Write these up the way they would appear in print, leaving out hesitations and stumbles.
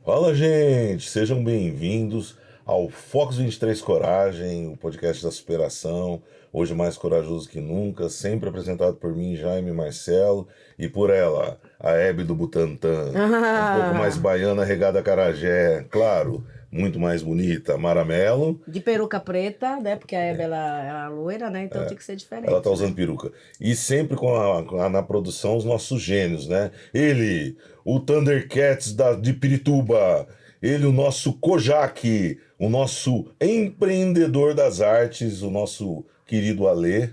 Fala, gente! Sejam bem-vindos ao Fox 23 Coragem, o podcast da superação. Hoje mais corajoso que nunca, sempre apresentado por mim, Jaime Marcelo, e por ela, a Hebe do Butantã. Um pouco mais Ah, baiana, regada a acarajé, claro, muito mais bonita. Maramelo, de peruca preta, né? Porque a Hebe ela é loira, né? Então tinha que ser ela tá diferente, usando né? peruca. E sempre na produção os nossos gênios, né? Ele, o Thundercats de Pirituba. Ele, o nosso Kojak, o nosso empreendedor das artes, o nosso querido Alê.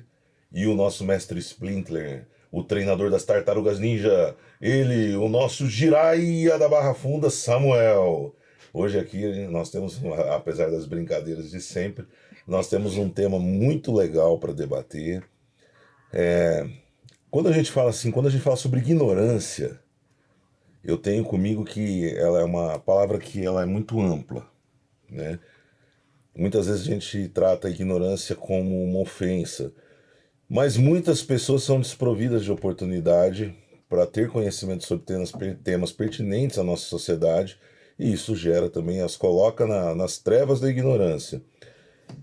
E o nosso mestre Splintler, o treinador das tartarugas ninja. Ele, o nosso Jiraiya da Barra Funda, Samuel. Hoje aqui nós temos, apesar das brincadeiras de sempre, nós temos um tema muito legal para debater. Quando a gente fala assim, quando a gente fala sobre ignorância, eu tenho comigo que ela é uma palavra que ela é muito ampla, né? Muitas vezes a gente trata a ignorância como uma ofensa, mas muitas pessoas são desprovidas de oportunidade para ter conhecimento sobre temas pertinentes à nossa sociedade, e isso gera também, as coloca nas trevas da ignorância.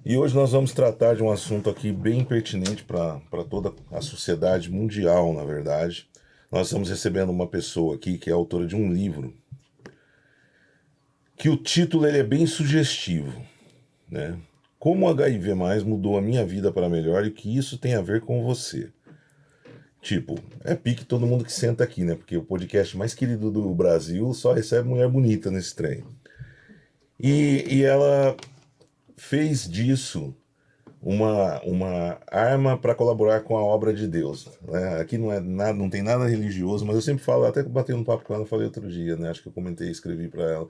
E hoje nós vamos tratar de um assunto aqui bem pertinente para toda a sociedade mundial, na verdade. Nós estamos recebendo uma pessoa aqui que é autora de um livro, que o título ele é bem sugestivo, né? Como o HIV+ mudou a minha vida para melhor e o que isso tem a ver com você. Tipo, é pique todo mundo que senta aqui, né? Porque o podcast mais querido do Brasil só recebe mulher bonita nesse trem. E ela fez disso uma arma para colaborar com a obra de Deus, né? Aqui não é nada, não tem nada religioso, mas eu sempre falo, até que batei um papo com ela, falei outro dia, né? Acho que eu comentei, escrevi para ela,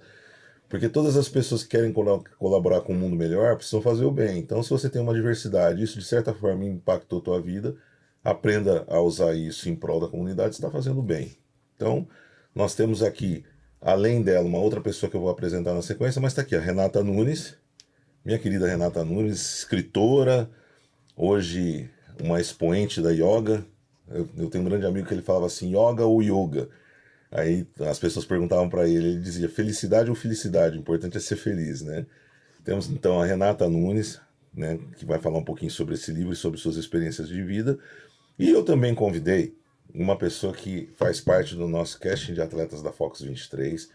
porque todas as pessoas que querem colaborar com um mundo melhor precisam fazer o bem. Então, se você tem uma diversidade, isso de certa forma impactou a tua vida, aprenda a usar isso em prol da comunidade, você está fazendo bem. Então, nós temos aqui, além dela, uma outra pessoa que eu vou apresentar na sequência, mas está aqui, a Renata Nunes, minha querida Renata Nunes, escritora, hoje uma expoente da yoga. Eu tenho um grande amigo que ele falava assim, yoga ou yoga. Aí as pessoas perguntavam para ele, ele dizia felicidade ou felicidade, o importante é ser feliz, né? Temos então a Renata Nunes, né, que vai falar um pouquinho sobre esse livro e sobre suas experiências de vida. E eu também convidei uma pessoa que faz parte do nosso casting de atletas da Fox 23.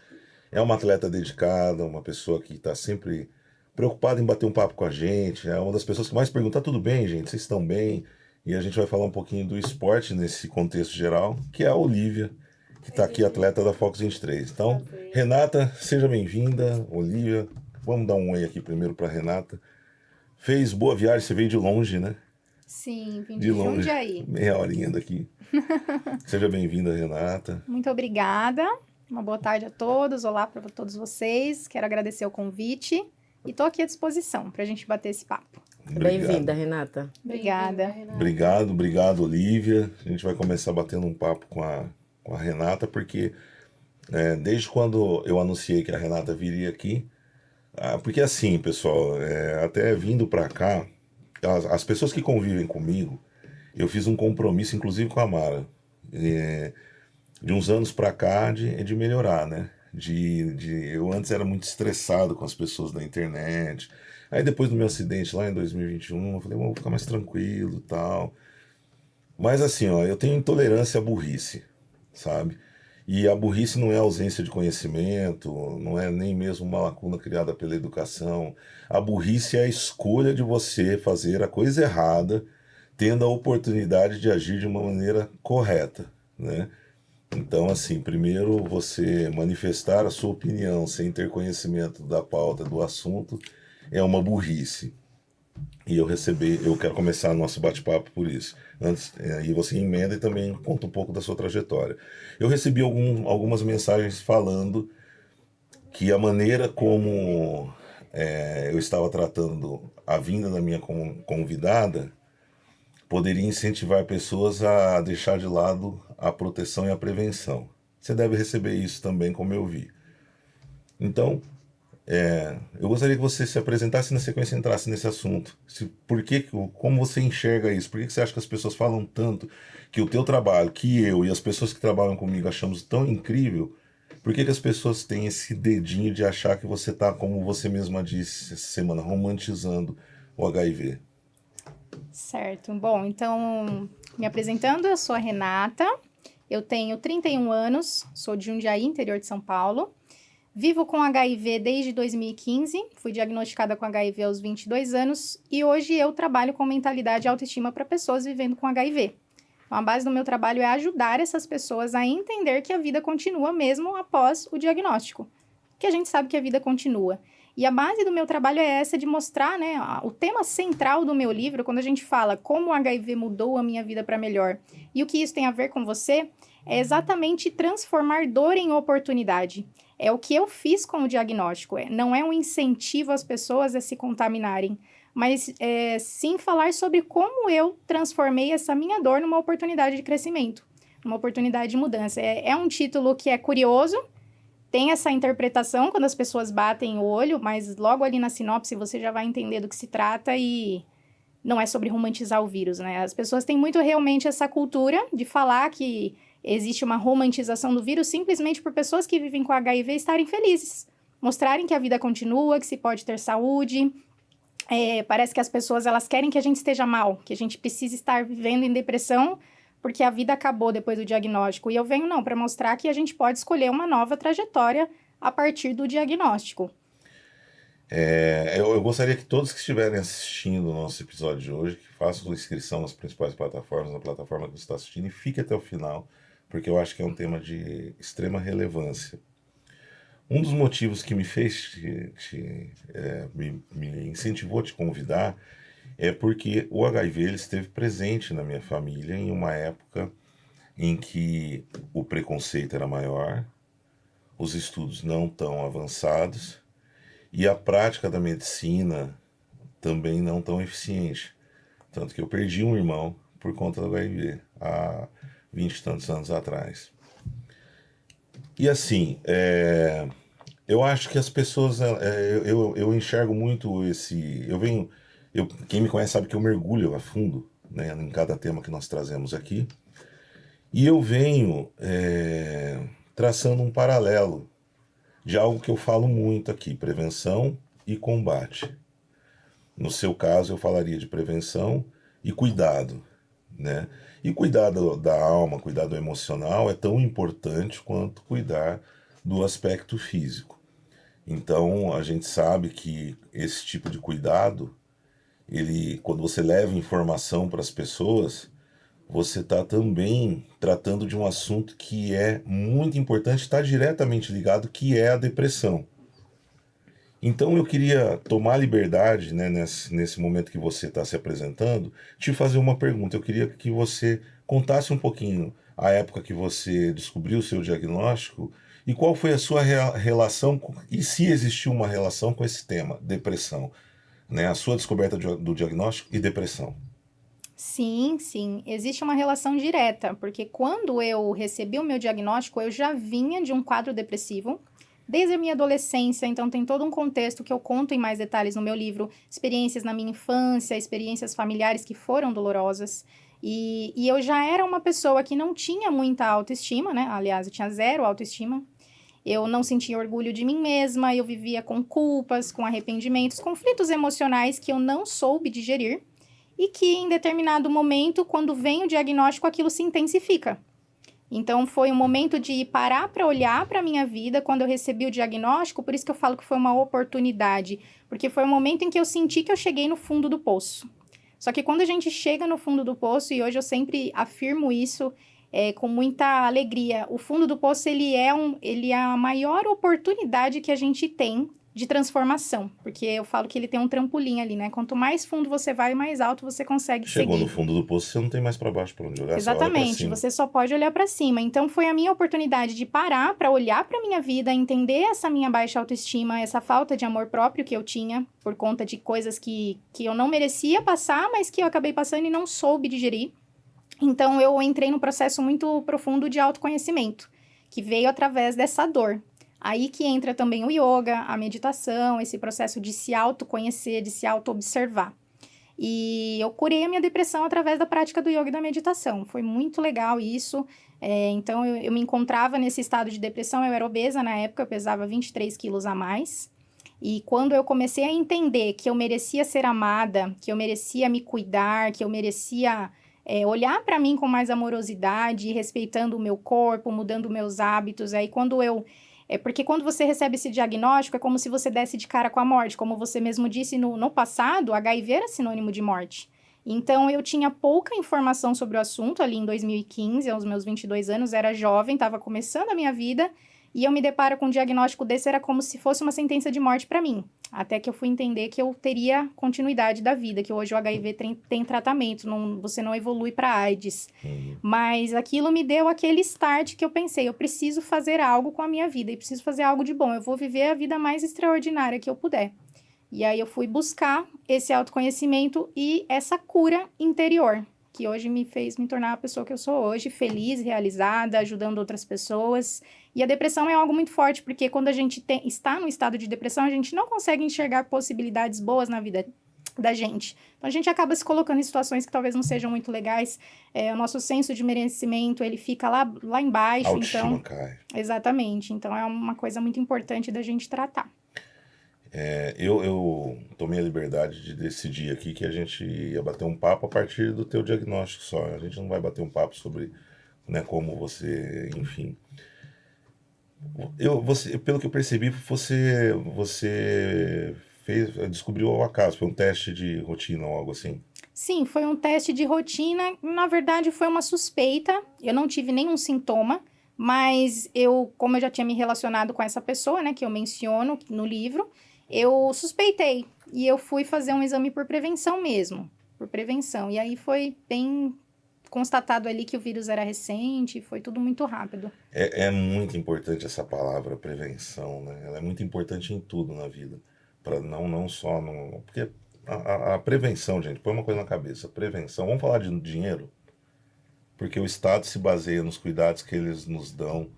É uma atleta dedicada, uma pessoa que está sempre preocupada em bater um papo com a gente. É uma das pessoas que mais pergunta: tá tudo bem, gente? Vocês estão bem? E a gente vai falar um pouquinho do esporte nesse contexto geral, que é a Olivia, que está aqui, atleta da Fox 23. Então, Renata, seja bem-vinda. Olivia, vamos dar um oi aqui primeiro para Renata. Fez boa viagem, você veio de longe, né? Sim, vim De de longe, Jundiaí. meia horinha daqui. Seja bem-vinda, Renata. Muito obrigada. Uma boa tarde a todos. Olá para todos vocês. Quero agradecer o convite e estou aqui à disposição para a gente bater esse papo. Bem-vinda, Renata. Obrigada. Obrigado, Olivia. A gente vai começar batendo um papo com a Renata, porque desde quando eu anunciei que a Renata viria aqui, porque assim, pessoal, até vindo pra cá, as pessoas que convivem comigo, eu fiz um compromisso, inclusive com a Mara, de uns anos pra cá, de melhorar, né? Eu antes era muito estressado com as pessoas da internet. Aí depois do meu acidente lá em 2021, eu falei, vou ficar mais tranquilo e tal. Mas assim, ó, eu tenho intolerância à burrice, sabe? E a burrice não é ausência de conhecimento, não é nem mesmo uma lacuna criada pela educação. A burrice é a escolha de você fazer a coisa errada, tendo a oportunidade de agir de uma maneira correta, né? Então, assim, primeiro você manifestar a sua opinião sem ter conhecimento da pauta do assunto é uma burrice. E eu quero começar nosso bate-papo por isso. Antes, aí você emenda e também conta um pouco da sua trajetória. Eu recebi algumas mensagens falando que a maneira como eu estava tratando a vinda da minha convidada poderia incentivar pessoas a deixar de lado a proteção e a prevenção. Você deve receber isso também, como eu vi. Então, eu gostaria que você se apresentasse e na sequência entrasse nesse assunto. Como você enxerga isso? Por que você acha que as pessoas falam tanto que o teu trabalho, que eu e as pessoas que trabalham comigo achamos tão incrível, Por que que as pessoas têm esse dedinho de achar que você está, como você mesma disse essa semana, romantizando o HIV? Certo. Bom, então, me apresentando, eu sou a Renata, eu tenho 31 anos, sou de Jundiaí, interior de São Paulo. Vivo com HIV desde 2015, fui diagnosticada com HIV aos 22 anos e hoje eu trabalho com mentalidade e autoestima para pessoas vivendo com HIV. Então, a base do meu trabalho é ajudar essas pessoas a entender que a vida continua mesmo após o diagnóstico, que a gente sabe que a vida continua. E a base do meu trabalho é essa de mostrar, né, o tema central do meu livro, quando a gente fala como o HIV mudou a minha vida para melhor e o que isso tem a ver com você, é exatamente transformar dor em oportunidade. É o que eu fiz com o diagnóstico, não é um incentivo às pessoas a se contaminarem, mas sim falar sobre como eu transformei essa minha dor numa oportunidade de crescimento, uma oportunidade de mudança. É um título que é curioso, tem essa interpretação quando as pessoas batem o olho, mas logo ali na sinopse você já vai entender do que se trata e não é sobre romantizar o vírus, né? As pessoas têm muito realmente essa cultura de falar que existe uma romantização do vírus simplesmente por pessoas que vivem com HIV estarem felizes, mostrarem que a vida continua, que se pode ter saúde. Parece que as pessoas elas querem que a gente esteja mal, que a gente precisa estar vivendo em depressão porque a vida acabou depois do diagnóstico. E eu venho não para mostrar que a gente pode escolher uma nova trajetória a partir do diagnóstico. Eu gostaria que todos que estiverem assistindo o nosso episódio de hoje, que façam inscrição nas principais plataformas, na plataforma que você está assistindo, e fique até o final, porque eu acho que é um tema de extrema relevância. Um dos motivos que me fez, me incentivou a te convidar, é porque o HIV ele esteve presente na minha família em uma época em que o preconceito era maior, os estudos não tão avançados e a prática da medicina também não tão eficiente. Tanto que eu perdi um irmão por conta do HIV há 20 e tantos anos atrás. E assim, eu acho que as pessoas, eu enxergo muito quem me conhece sabe que eu mergulho a fundo, né, em cada tema que nós trazemos aqui, e eu venho traçando um paralelo de algo que eu falo muito aqui, prevenção e combate. No seu caso, eu falaria de prevenção e cuidado, né? E cuidar da alma, cuidar do emocional é tão importante quanto cuidar do aspecto físico. Então, a gente sabe que esse tipo de cuidado, quando você leva informação para as pessoas, você está também tratando de um assunto que é muito importante, está diretamente ligado, que é a depressão. Então eu queria tomar liberdade, né, nesse momento que você está se apresentando, te fazer uma pergunta. Eu queria que você contasse um pouquinho a época que você descobriu o seu diagnóstico e qual foi a sua relação, e se existiu uma relação com esse tema, depressão, né, a sua descoberta do diagnóstico e depressão. Sim, sim, existe uma relação direta, porque quando eu recebi o meu diagnóstico, eu já vinha de um quadro depressivo, desde a minha adolescência, então tem todo um contexto que eu conto em mais detalhes no meu livro, experiências na minha infância, experiências familiares que foram dolorosas, e eu já era uma pessoa que não tinha muita autoestima, né? Aliás, eu tinha zero autoestima, eu não sentia orgulho de mim mesma, eu vivia com culpas, com arrependimentos, conflitos emocionais que eu não soube digerir, e que em determinado momento, quando vem o diagnóstico, aquilo se intensifica. Então, foi um momento de parar para olhar para a minha vida quando eu recebi o diagnóstico, por isso que eu falo que foi uma oportunidade, porque foi um momento em que eu senti que eu cheguei no fundo do poço. Só que quando a gente chega no fundo do poço, e hoje eu sempre afirmo isso com muita alegria, o fundo do poço ele é a maior oportunidade que a gente tem de transformação, porque eu falo que ele tem um trampolim ali, né? Quanto mais fundo você vai, mais alto você consegue Chegou seguir. no fundo do poço, você não tem mais para baixo para onde olhar, Exatamente, você só pode olhar para cima. Então foi a minha oportunidade de parar para olhar para minha vida, entender essa minha baixa autoestima, essa falta de amor próprio que eu tinha por conta de coisas que eu não merecia passar, mas que eu acabei passando e não soube digerir. Então eu entrei num processo muito profundo de autoconhecimento, que veio através dessa dor. Aí que entra também o yoga, a meditação, esse processo de se autoconhecer, de se auto-observar. E eu curei a minha depressão através da prática do yoga e da meditação. Foi muito legal isso. Então, eu me encontrava nesse estado de depressão. Eu era obesa na época, eu pesava 23 quilos a mais. E quando eu comecei a entender que eu merecia ser amada, que eu merecia me cuidar, que eu merecia olhar para mim com mais amorosidade, respeitando o meu corpo, mudando meus hábitos, aí quando eu... porque quando você recebe esse diagnóstico, é como se você desse de cara com a morte. Como você mesmo disse, no passado, HIV era sinônimo de morte. Então, eu tinha pouca informação sobre o assunto ali em 2015, aos meus 22 anos, era jovem, estava começando a minha vida, e eu me deparo com um diagnóstico desse, era como se fosse uma sentença de morte para mim. Até que eu fui entender que eu teria continuidade da vida, que hoje o HIV tem tratamento, você não evolui para AIDS. Mas aquilo me deu aquele start que eu pensei, eu preciso fazer algo com a minha vida, e preciso fazer algo de bom, eu vou viver a vida mais extraordinária que eu puder. E aí eu fui buscar esse autoconhecimento e essa cura interior, que hoje me fez me tornar a pessoa que eu sou hoje, feliz, realizada, ajudando outras pessoas. E a depressão é algo muito forte, porque quando a gente está no estado de depressão, a gente não consegue enxergar possibilidades boas na vida da gente. Então, a gente acaba se colocando em situações que talvez não sejam muito legais. O nosso senso de merecimento, ele fica lá embaixo. A autoestima então, cai. exatamente. Então, é uma coisa muito importante da gente tratar. Eu tomei a liberdade de decidir aqui que a gente ia bater um papo a partir do teu diagnóstico só. A gente não vai bater um papo sobre, né, como você, enfim. Pelo que eu percebi, você descobriu ao acaso, foi um teste de rotina ou algo assim. Sim, foi um teste de rotina. Na verdade, foi uma suspeita. Eu não tive nenhum sintoma, mas como eu já tinha me relacionado com essa pessoa, né, que eu menciono no livro, eu suspeitei. E eu fui fazer um exame por prevenção mesmo. Por prevenção. E aí foi bem constatado ali que o vírus era recente, foi tudo muito rápido. É muito importante essa palavra prevenção, né? Ela é muito importante em tudo na vida. Para não só no. Porque a prevenção, gente, põe uma coisa na cabeça. Prevenção, vamos falar de dinheiro? Porque o Estado se baseia nos cuidados que eles nos dão.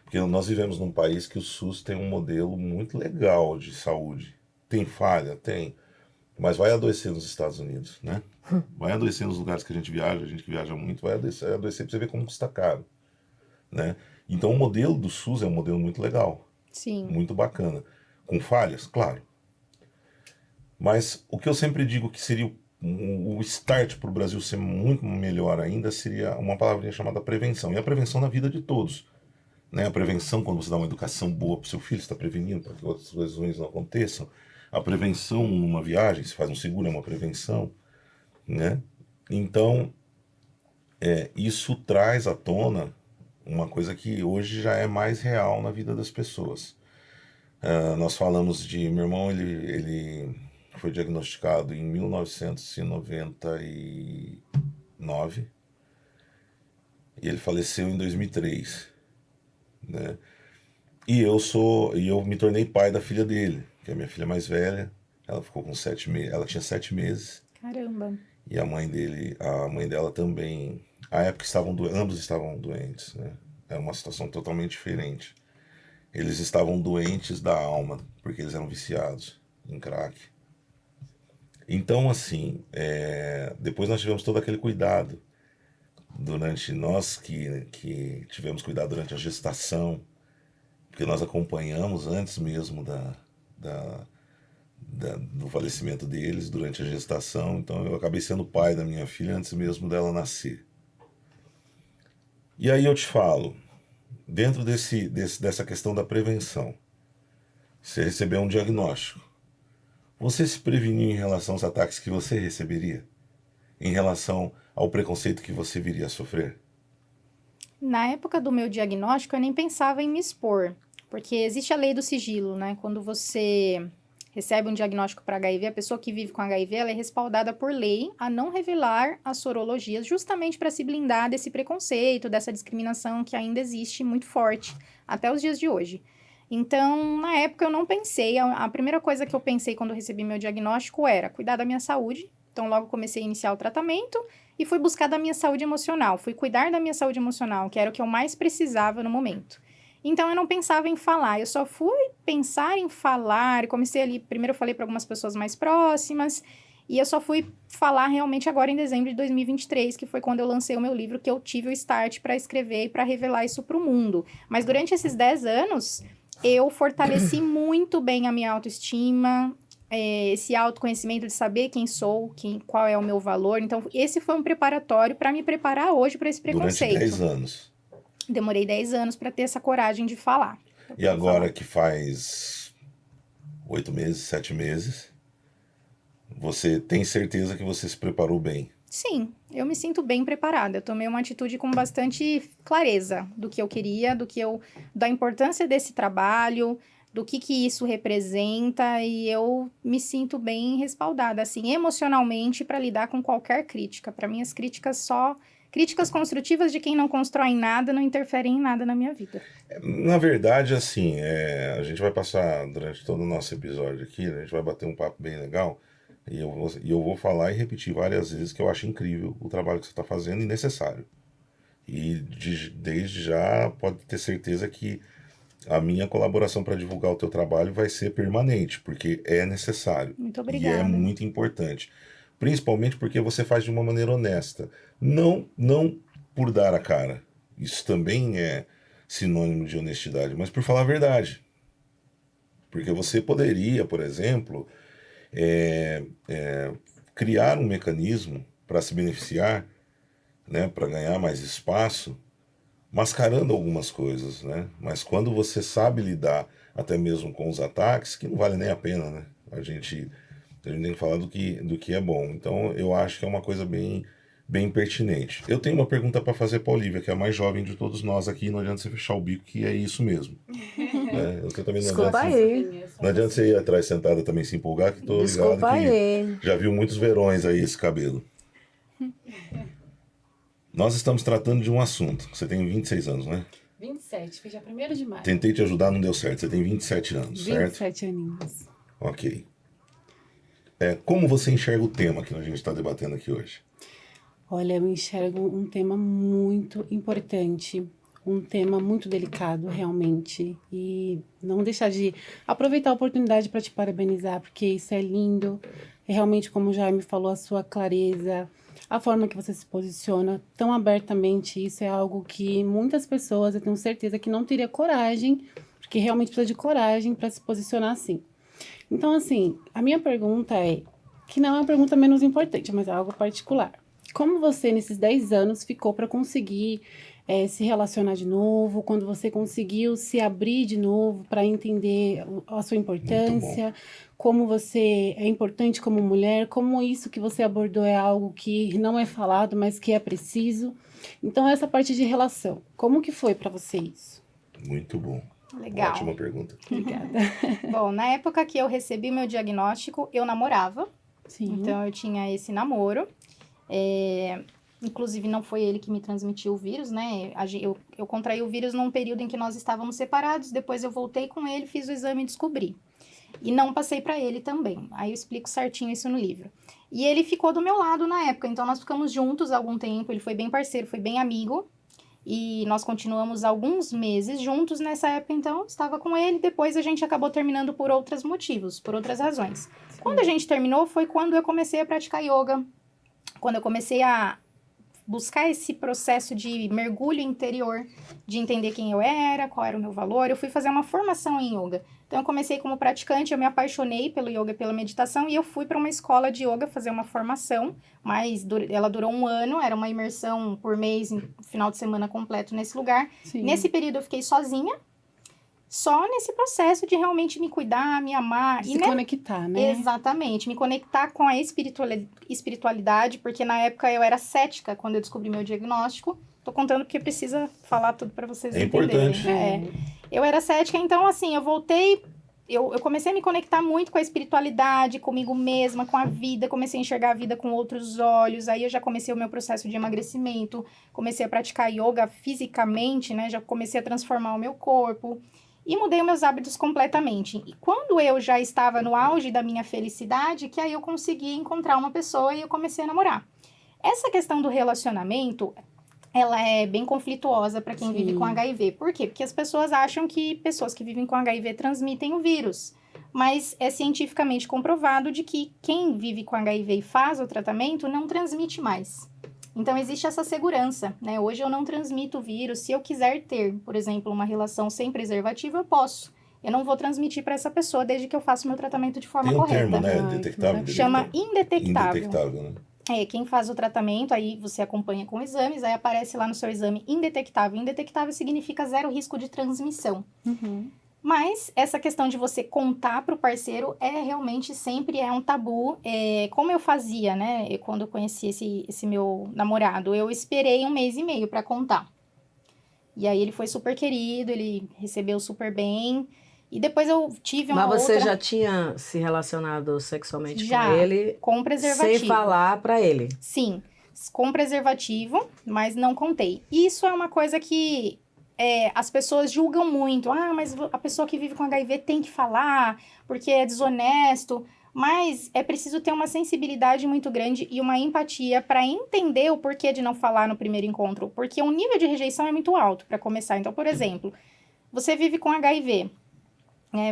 Porque nós vivemos num país que o SUS tem um modelo muito legal de saúde. Tem falha? Tem. Mas vai adoecer nos Estados Unidos, né? Vai adoecer nos lugares que a gente que viaja muito, vai adoecer pra você ver como custa caro, né? Então o modelo do SUS é um modelo muito legal. Sim. Muito bacana. Com falhas? Claro. Mas o que eu sempre digo que seria o start para o Brasil ser muito melhor ainda seria uma palavrinha chamada prevenção. E a prevenção na vida de todos. Né? A prevenção, quando você dá uma educação boa para o seu filho, você está prevenindo para que outras coisas ruins não aconteçam. A prevenção numa viagem, se faz um seguro, é uma prevenção. Né? Então, isso traz à tona uma coisa que hoje já é mais real na vida das pessoas. Nós falamos de... Meu irmão, ele foi diagnosticado em 1999 e ele faleceu em 2003, né? E eu me tornei pai da filha dele, que é a minha filha mais velha. Ela ficou com 7 meses, ela tinha 7 meses. Caramba. E a mãe dela também. À época ambos estavam doentes, né? Era uma situação totalmente diferente. Eles estavam doentes da alma, porque eles eram viciados em crack. Então, assim, depois nós tivemos todo aquele cuidado durante nós que tivemos cuidado durante a gestação, porque nós acompanhamos antes mesmo do falecimento deles, durante a gestação. Então eu acabei sendo pai da minha filha antes mesmo dela nascer. E aí eu te falo, dentro dessa questão da prevenção, você recebeu um diagnóstico, você se preveniu em relação aos ataques que você receberia? Em relação ao preconceito que você viria a sofrer? Na época do meu diagnóstico, eu nem pensava em me expor, porque existe a lei do sigilo, né? Quando você recebe um diagnóstico para HIV, a pessoa que vive com HIV, ela é respaldada por lei a não revelar as sorologias, justamente para se blindar desse preconceito, dessa discriminação que ainda existe muito forte, até os dias de hoje. Então, na época, eu não pensei. A primeira coisa que eu pensei quando eu recebi meu diagnóstico era cuidar da minha saúde. Então, logo comecei a iniciar o tratamento e fui buscar da minha saúde emocional. Fui cuidar da minha saúde emocional, que era o que eu mais precisava no momento. Então, eu não pensava em falar. Eu só fui pensar em falar. Comecei ali, primeiro eu falei para algumas pessoas mais próximas. E eu só fui falar realmente agora em dezembro de 2023, que foi quando eu lancei o meu livro, que eu tive o start para escrever e para revelar isso para o mundo. Mas durante esses 10 anos, eu fortaleci muito bem a minha autoestima, esse autoconhecimento de saber quem sou, qual é o meu valor. Então, esse foi um preparatório para me preparar hoje para esse preconceito. Durante 10 anos. Demorei 10 anos para ter essa coragem de falar. E agora que faz 8 meses, 7 meses, você tem certeza que você se preparou bem? Sim, eu me sinto bem preparada. Eu tomei uma atitude com bastante clareza do que eu queria, da importância desse trabalho, do que isso representa, e eu me sinto bem respaldada, assim, emocionalmente, para lidar com qualquer crítica. Para mim, as críticas críticas construtivas de quem não constrói nada, não interferem em nada na minha vida. Na verdade, assim, a gente vai passar durante todo o nosso episódio aqui, a gente vai bater um papo bem legal, e eu vou falar e repetir várias vezes que eu acho incrível o trabalho que você está fazendo e necessário. E desde já pode ter certeza que a minha colaboração para divulgar o teu trabalho vai ser permanente, porque é necessário. Muito E é obrigada. muito importante. Principalmente porque você faz de uma maneira honesta. Não por dar a cara. Isso também é sinônimo de honestidade, mas por falar a verdade. Porque você poderia, por exemplo, criar um mecanismo para se beneficiar, né, para ganhar mais espaço, mascarando algumas coisas, né? Mas quando você sabe lidar até mesmo com os ataques, que não vale nem a pena, né? A gente tem que falar do que é bom. Então, eu acho que é uma coisa bem pertinente. Eu tenho uma pergunta para fazer para a Olivia, que é a mais jovem de todos nós aqui. Não adianta você fechar o bico, que é isso mesmo. Né? Você também Desculpa adianta, aí. não adianta você ir atrás sentada também se empolgar, que tô ligado Desculpa que aí. já viu muitos verões aí esse cabelo. Nós estamos tratando de um assunto. Você tem 26 anos, né? 27, foi dia 1º de maio. Tentei te ajudar, não deu certo. Você tem 27 anos, certo? 27 aninhos. Ok. Como você enxerga o tema que a gente está debatendo aqui hoje? Olha, eu enxergo um tema muito importante, um tema muito delicado, realmente. E não deixar de aproveitar a oportunidade para te parabenizar, porque isso é lindo. É realmente, como o Jaime falou, a sua clareza, a forma que você se posiciona tão abertamente. Isso é algo que muitas pessoas, eu tenho certeza, que não teria coragem, porque realmente precisa de coragem para se posicionar assim. Então, assim, a minha pergunta que não é uma pergunta menos importante, mas é algo particular. Como você, nesses 10 anos, ficou para conseguir se relacionar de novo? Quando você conseguiu se abrir de novo para entender a sua importância? Como você é importante como mulher? Como isso que você abordou é algo que não é falado, mas que é preciso? Então, essa parte de relação, como que foi para você isso? Muito bom. Legal. Ótima pergunta. Obrigada. Bom, na época que eu recebi meu diagnóstico, eu namorava. Sim. Então, eu tinha esse namoro. Inclusive, não foi ele que me transmitiu o vírus, né? Eu contraí o vírus num período em que nós estávamos separados. Depois, eu voltei com ele, fiz o exame e descobri. E não passei para ele também. Aí, eu explico certinho isso no livro. E ele ficou do meu lado na época. Então, nós ficamos juntos há algum tempo. Ele foi bem parceiro, foi bem amigo. E nós continuamos alguns meses juntos nessa época, então, estava com ele. Depois a gente acabou terminando por outros motivos, por outras razões. Sim. Quando a gente terminou foi quando eu comecei a praticar yoga. Quando eu comecei a buscar esse processo de mergulho interior, de entender quem eu era, qual era o meu valor. Eu fui fazer uma formação em yoga. Então, eu comecei como praticante, eu me apaixonei pelo yoga e pela meditação, e eu fui para uma escola de yoga fazer uma formação, mas ela durou 1 ano, era uma imersão por mês, final de semana completo nesse lugar. Sim. Nesse período, eu fiquei sozinha, só nesse processo de realmente me cuidar, me amar. Se conectar, né? Exatamente, me conectar com a espiritualidade, porque na época eu era cética quando eu descobri meu diagnóstico. Tô contando porque precisa falar tudo para vocês entenderem. Importante. Eu era cética, então assim, eu voltei, eu comecei a me conectar muito com a espiritualidade, comigo mesma, com a vida, comecei a enxergar a vida com outros olhos, aí eu já comecei o meu processo de emagrecimento, comecei a praticar yoga fisicamente, né, já comecei a transformar o meu corpo. E mudei os meus hábitos completamente. E quando eu já estava no auge da minha felicidade, que aí eu consegui encontrar uma pessoa e eu comecei a namorar. Essa questão do relacionamento, ela é bem conflituosa para quem vive com HIV. Por quê? Porque as pessoas acham que pessoas que vivem com HIV transmitem o vírus. mas é cientificamente comprovado de que quem vive com HIV e faz o tratamento não transmite mais. Então, existe essa segurança, né? Hoje eu não transmito o vírus. Se eu quiser ter, por exemplo, uma relação sem preservativo, eu posso. Eu não vou transmitir para essa pessoa desde que eu faça o meu tratamento de forma Tem um correta. termo, né? Ai, Detectável. Chama indetectável. Indetectável, né? Quem faz o tratamento, aí você acompanha com exames, aí aparece lá no seu exame indetectável. Indetectável significa 0 risco de transmissão. Uhum. Mas essa questão de você contar para o parceiro realmente sempre um tabu. Como eu fazia, né? Quando eu conheci esse meu namorado, eu esperei 1 mês e meio para contar. E aí ele foi super querido, ele recebeu super bem. E depois eu tive uma Mas você outra... já tinha se relacionado sexualmente Já, com ele com preservativo. sem falar pra ele? Sim, com preservativo, mas não contei. Isso é uma coisa que as pessoas julgam muito. Ah, mas a pessoa que vive com HIV tem que falar, porque é desonesto. Mas é preciso ter uma sensibilidade muito grande e uma empatia para entender o porquê de não falar no primeiro encontro. Porque o nível de rejeição é muito alto para começar. Então, por exemplo, você vive com HIV.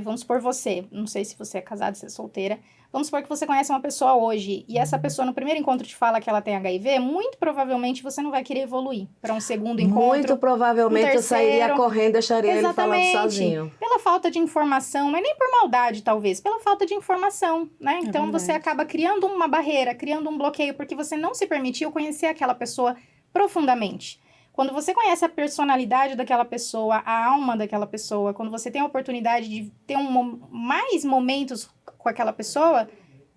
Vamos supor você, não sei se você é casada, se é solteira, vamos supor que você conhece uma pessoa hoje e essa pessoa no primeiro encontro te fala que ela tem HIV, muito provavelmente você não vai querer evoluir para um segundo encontro. Muito provavelmente eu sairia terceiro. correndo e deixaria ele falando Exatamente. sozinho. Pela falta de informação, não é nem por maldade talvez, pela falta de informação, né? Então verdade. você acaba criando uma barreira, criando um bloqueio, porque você não se permitiu conhecer aquela pessoa profundamente. Quando você conhece a personalidade daquela pessoa, a alma daquela pessoa, quando você tem a oportunidade de ter mais momentos com aquela pessoa,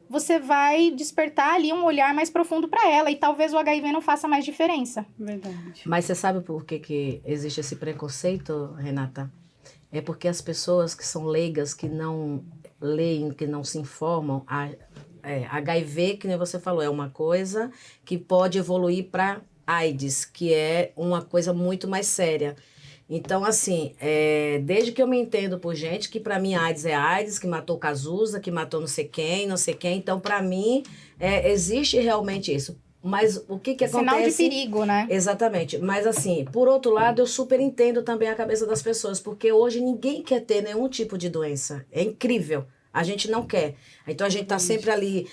você vai despertar ali um olhar mais profundo para ela e talvez o HIV não faça mais diferença. Verdade. Mas você sabe por que existe esse preconceito, Renata? É porque as pessoas que são leigas, que não leem, que não se informam, HIV, que nem você falou, é uma coisa que pode evoluir para AIDS, que é uma coisa muito mais séria. Então, assim, desde que eu me entendo por gente, que para mim AIDS é AIDS, que matou Cazuza, que matou não sei quem. Então, para mim, existe realmente isso. Mas o que acontece... Sinal de perigo, né? Exatamente. Mas, assim, por outro lado, eu super entendo também a cabeça das pessoas, porque hoje ninguém quer ter nenhum tipo de doença. É incrível. A gente não quer. Então, a gente tá sempre ali...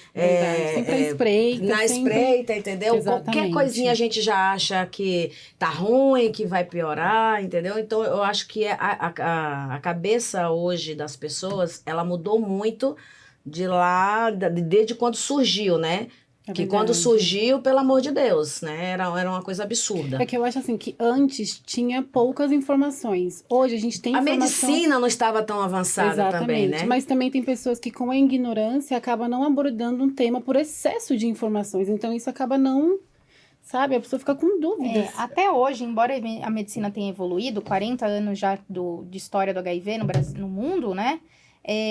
Sempre à espreita. Na sempre... espreita, entendeu? Exatamente. Qualquer coisinha a gente já acha que tá ruim, que vai piorar, entendeu? Então, eu acho que a cabeça hoje das pessoas, ela mudou muito desde quando surgiu, né? Que quando surgiu, pelo amor de Deus, né? Era uma coisa absurda. É que eu acho assim, que antes tinha poucas informações. Hoje a gente tem informação... A medicina não estava tão avançada. Exatamente, também, né? Mas também tem pessoas que com a ignorância acabam não abordando um tema por excesso de informações. Então isso acaba não... Sabe? A pessoa fica com dúvidas. Até hoje, embora a medicina tenha evoluído, 40 anos já de história do HIV no Brasil, no mundo, né?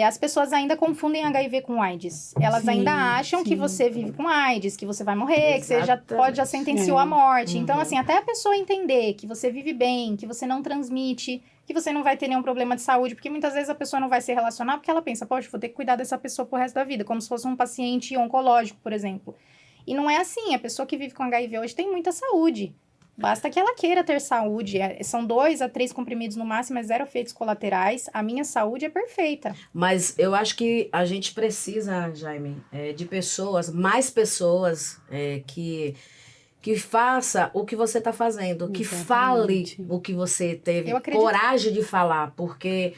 As pessoas ainda confundem HIV com AIDS. Elas ainda acham que você vive com AIDS, que você vai morrer, que você já sentenciou a morte. Então, assim, até a pessoa entender que você vive bem, que você não transmite, que você não vai ter nenhum problema de saúde, porque muitas vezes a pessoa não vai se relacionar porque ela pensa, poxa, vou ter que cuidar dessa pessoa pro resto da vida, como se fosse um paciente oncológico, por exemplo. E não é assim, a pessoa que vive com HIV hoje tem muita saúde. Basta que ela queira ter saúde. São 2 a 3 comprimidos no máximo, é 0 efeitos colaterais. A minha saúde é perfeita. Mas eu acho que a gente precisa, Jaime, de mais pessoas que faça o que você está fazendo, que fale o que você teve coragem de falar, porque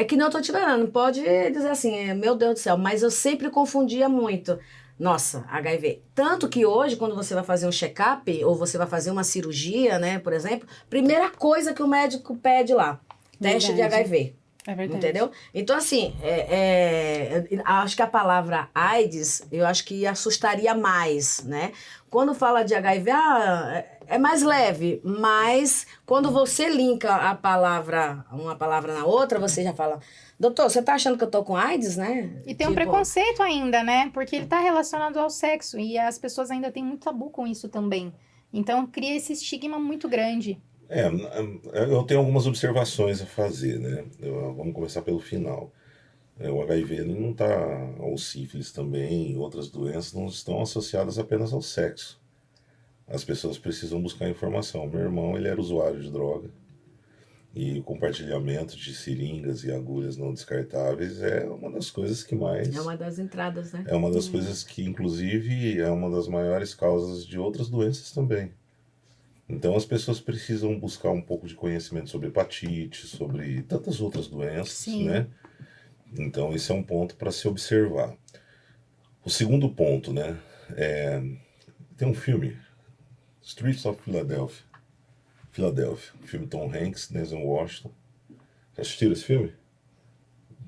que não estou te dando, pode dizer assim, meu Deus do céu, mas eu sempre confundia muito. Nossa, HIV. Tanto que hoje, quando você vai fazer um check-up, ou você vai fazer uma cirurgia, né, por exemplo, primeira coisa que o médico pede lá, teste de HIV. É verdade. Entendeu? Então, assim, acho que a palavra AIDS, eu acho que assustaria mais, né? Quando fala de HIV, é mais leve, mas quando você linka uma palavra na outra, você já fala, doutor, você tá achando que eu tô com AIDS, né? E tem um preconceito ainda, né? Porque ele tá relacionado ao sexo e as pessoas ainda têm muito tabu com isso também. Então, cria esse estigma muito grande. Eu tenho algumas observações a fazer, né? Vamos começar pelo final. O HIV ele não está, ou sífilis também, e outras doenças não estão associadas apenas ao sexo. As pessoas precisam buscar informação. Meu irmão, ele era usuário de droga. E o compartilhamento de seringas e agulhas não descartáveis é uma das coisas que mais... É uma das entradas, né? É uma das coisas que, inclusive, é uma das maiores causas de outras doenças também. Então as pessoas precisam buscar um pouco de conhecimento sobre hepatite, sobre tantas outras doenças, Sim. né? Então esse é um ponto para se observar. O segundo ponto, né? Tem um filme, Streets of Philadelphia. Philadelphia, filme Tom Hanks, Denzel Washington. Já assistiram esse filme?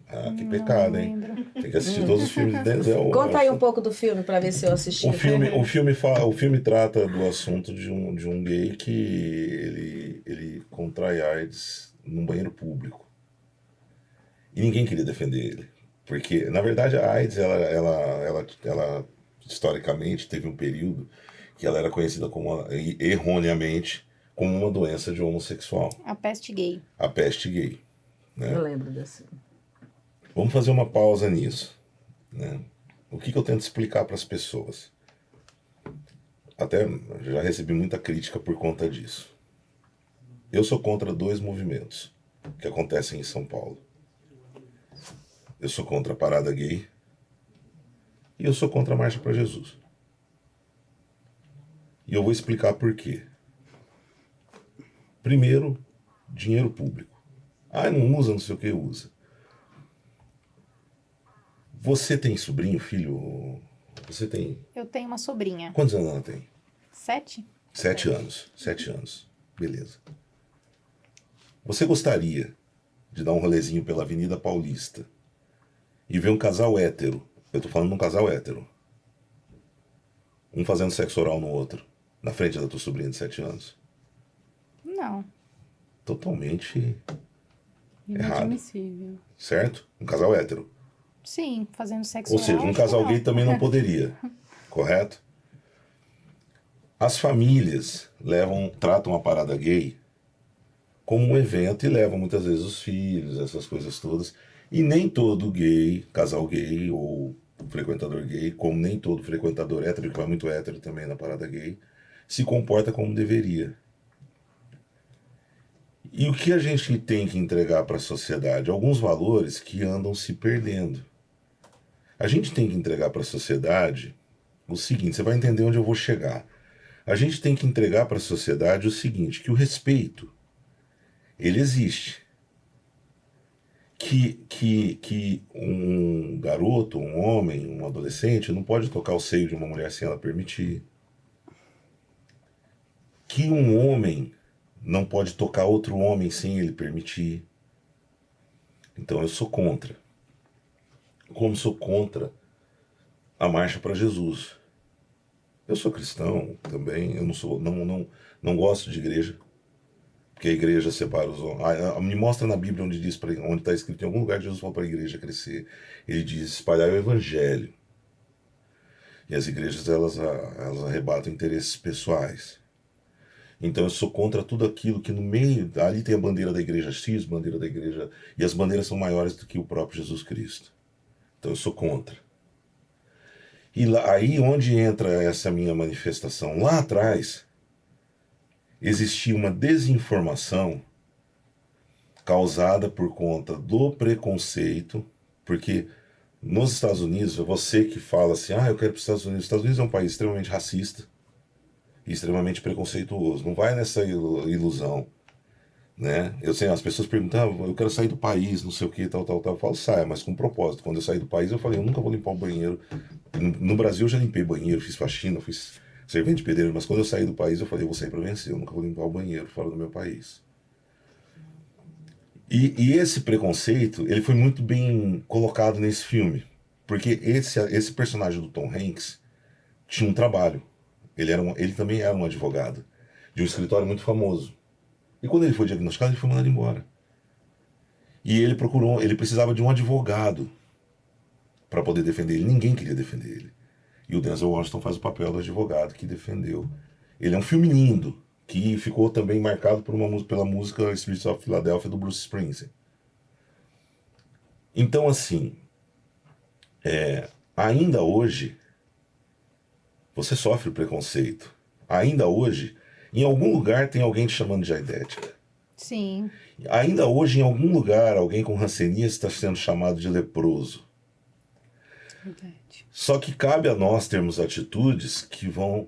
Ah, que pecado, Não hein? lembro. Tem que assistir todos os filmes de Denzel Washington. Conta aí um pouco do filme para ver se eu assisti. O filme trata do assunto de um gay que ele contrai AIDS num banheiro público. E ninguém queria defender ele. Porque, na verdade, a AIDS, ela historicamente teve um período que ela era conhecida erroneamente como uma doença de homossexual. A peste gay. A peste gay. Né? Eu lembro desse. Vamos fazer uma pausa nisso. Né? O que eu tento explicar para as pessoas? Até já recebi muita crítica por conta disso. Eu sou contra 2 movimentos que acontecem em São Paulo. Eu sou contra a parada gay e eu sou contra a Marcha para Jesus. E eu vou explicar por quê. Primeiro, dinheiro público. Ah, não usa, não sei o que usa. Você tem sobrinho, filho? Você tem... Eu tenho uma sobrinha. Quantos anos ela tem? 7? 7 anos. 7 anos. Beleza. Você gostaria de dar um rolezinho pela Avenida Paulista e ver um casal hétero? Eu tô falando de um casal hétero. Um fazendo sexo oral no outro, na frente da tua sobrinha de 7 anos. Não. Totalmente Inadmissível. certo? Um casal hétero. Sim, fazendo sexo Ou seja, oral, um acho que casal não. gay também não poderia. Correto? As famílias tratam a parada gay como um evento e levam muitas vezes os filhos, essas coisas todas. E nem todo gay, casal gay ou frequentador gay, como nem todo frequentador hétero, que vai muito hétero também na parada gay, se comporta como deveria. E o que a gente tem que entregar para a sociedade? Alguns valores que andam se perdendo. A gente tem que entregar para a sociedade o seguinte, você vai entender onde eu vou chegar. A gente tem que entregar para a sociedade o seguinte, que o respeito, ele existe. Que um garoto, um homem, um adolescente não pode tocar o seio de uma mulher sem ela permitir. Que um homem não pode tocar outro homem sem ele permitir. Então eu sou contra. Como sou contra a Marcha para Jesus. Eu sou cristão também, eu não gosto de igreja. Porque a igreja separa os homens. Me mostra na Bíblia onde está escrito em algum lugar que Jesus falou para a igreja crescer. Ele diz espalhar o evangelho. E as igrejas elas arrebatam interesses pessoais. Então eu sou contra tudo aquilo que no meio, ali tem a bandeira da igreja X, bandeira da igreja, e as bandeiras são maiores do que o próprio Jesus Cristo. Então eu sou contra. E aí onde entra essa minha manifestação? Lá atrás, existia uma desinformação causada por conta do preconceito, porque nos Estados Unidos, você que fala assim, eu quero ir para os Estados Unidos é um país extremamente racista e extremamente preconceituoso, não vai nessa ilusão, né? Eu sei, as pessoas perguntam, eu quero sair do país, não sei o que, tal, eu falo, saia, mas com propósito. Quando eu saí do país, eu falei, eu nunca vou limpar o banheiro. No Brasil eu já limpei banheiro, fiz faxina, fiz servente de pedreiro, mas quando eu saí do país, eu falei, eu vou sair para vencer, eu nunca vou limpar o banheiro fora do meu país. E esse preconceito, ele foi muito bem colocado nesse filme, porque esse personagem do Tom Hanks tinha um trabalho. Ele também era um advogado de um escritório muito famoso. E quando ele foi diagnosticado, ele foi mandado embora. E ele precisava de um advogado para poder defender ele. Ninguém queria defender ele. E o Denzel Washington faz o papel do advogado que defendeu. Ele é um filme lindo, que ficou também marcado pela música Streets of Philadelphia do Bruce Springsteen. Então, assim, ainda hoje, você sofre preconceito. Ainda hoje, em algum lugar tem alguém te chamando de aidética. Sim. Ainda hoje, em algum lugar, alguém com hanseníase está sendo chamado de leproso. Verdade. Só que cabe a nós termos atitudes que vão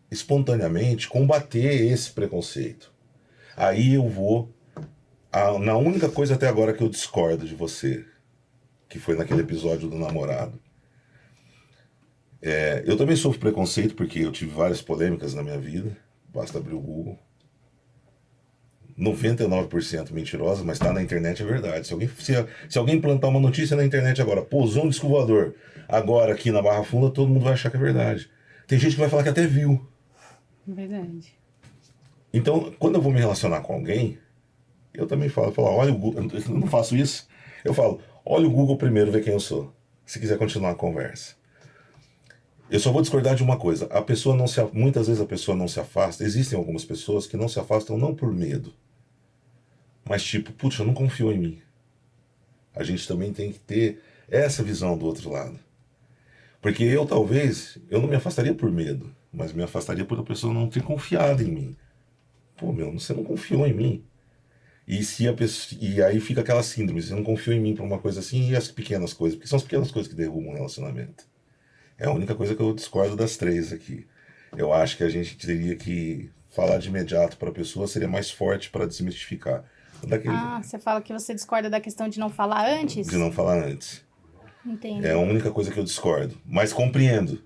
espontaneamente combater esse preconceito. Aí eu vou na única coisa até agora que eu discordo de você, que foi naquele episódio do namorado. Eu também sofro preconceito porque eu tive várias polêmicas na minha vida, basta abrir o Google. 99% mentirosa, mas tá na internet, é verdade. Se alguém plantar uma notícia na internet agora, pousou um disco voador, agora aqui na Barra Funda, todo mundo vai achar que é verdade. Tem gente que vai falar que até viu. Verdade. Então, quando eu vou me relacionar com alguém, eu também falo, olha o Google, eu não faço isso. Eu falo, olha o Google primeiro, vê quem eu sou. Se quiser continuar a conversa. Eu só vou discordar de uma coisa. Muitas vezes a pessoa não se afasta. Existem algumas pessoas que não se afastam não por medo, mas tipo, putz, eu não confio em mim. A gente também tem que ter essa visão do outro lado. Porque eu não me afastaria por medo, mas me afastaria por a pessoa não ter confiado em mim. Pô, você não confiou em mim. E aí fica aquela síndrome, você não confiou em mim por uma coisa assim, e as pequenas coisas, porque são as pequenas coisas que derrubam um relacionamento. É a única coisa que eu discordo das três aqui. Eu acho que a gente teria que falar de imediato para a pessoa, seria mais forte para desmistificar. Você fala que você discorda da questão de não falar antes? De não falar antes. Entendi. É a única coisa que eu discordo. Mas compreendo.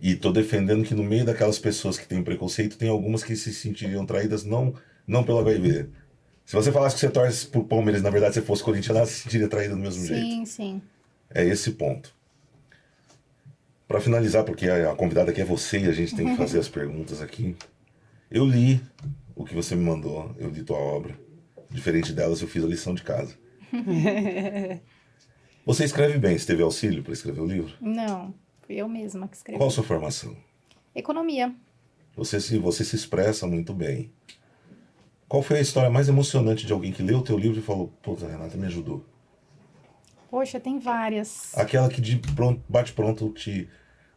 E tô defendendo que no meio daquelas pessoas que têm preconceito, tem algumas que se sentiriam traídas não pelo HIV. Se você falasse que você torce por Palmeiras, na verdade você fosse corintiano, você se sentiria traída do mesmo jeito. Sim, sim. É esse ponto. Para finalizar, porque a convidada aqui é você e a gente tem que fazer as perguntas aqui. Eu li o que você me mandou, eu li tua obra. Diferente delas, eu fiz a lição de casa. Você escreve bem, você teve auxílio para escrever o livro? Não, fui eu mesma que escrevi. Qual a sua formação? Economia. Você se expressa muito bem. Qual foi a história mais emocionante de alguém que leu o teu livro e falou, puta, a Renata me ajudou? Poxa, tem várias. Aquela que de pronto, bate pronto,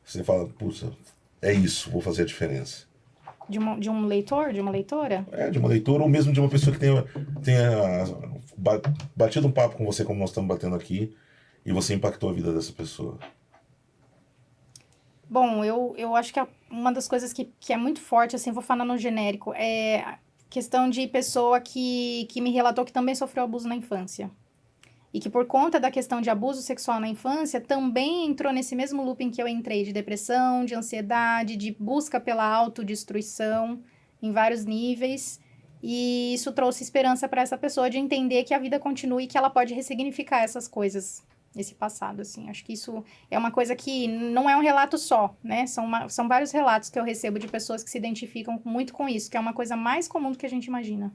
você fala, puta, é isso, vou fazer a diferença. De um leitor, de uma leitora? De uma leitora ou mesmo de uma pessoa que tenha batido um papo com você como nós estamos batendo aqui e você impactou a vida dessa pessoa. Bom, eu acho que uma das coisas que é muito forte, assim, vou falar no genérico, é a questão de pessoa que me relatou que também sofreu abuso na infância. E que por conta da questão de abuso sexual na infância, também entrou nesse mesmo looping que eu entrei, de depressão, de ansiedade, de busca pela autodestruição, em vários níveis. E isso trouxe esperança para essa pessoa de entender que a vida continua e que ela pode ressignificar essas coisas, esse passado, assim. Acho que isso é uma coisa que não é um relato só, né? São vários relatos que eu recebo de pessoas que se identificam muito com isso, que é uma coisa mais comum do que a gente imagina.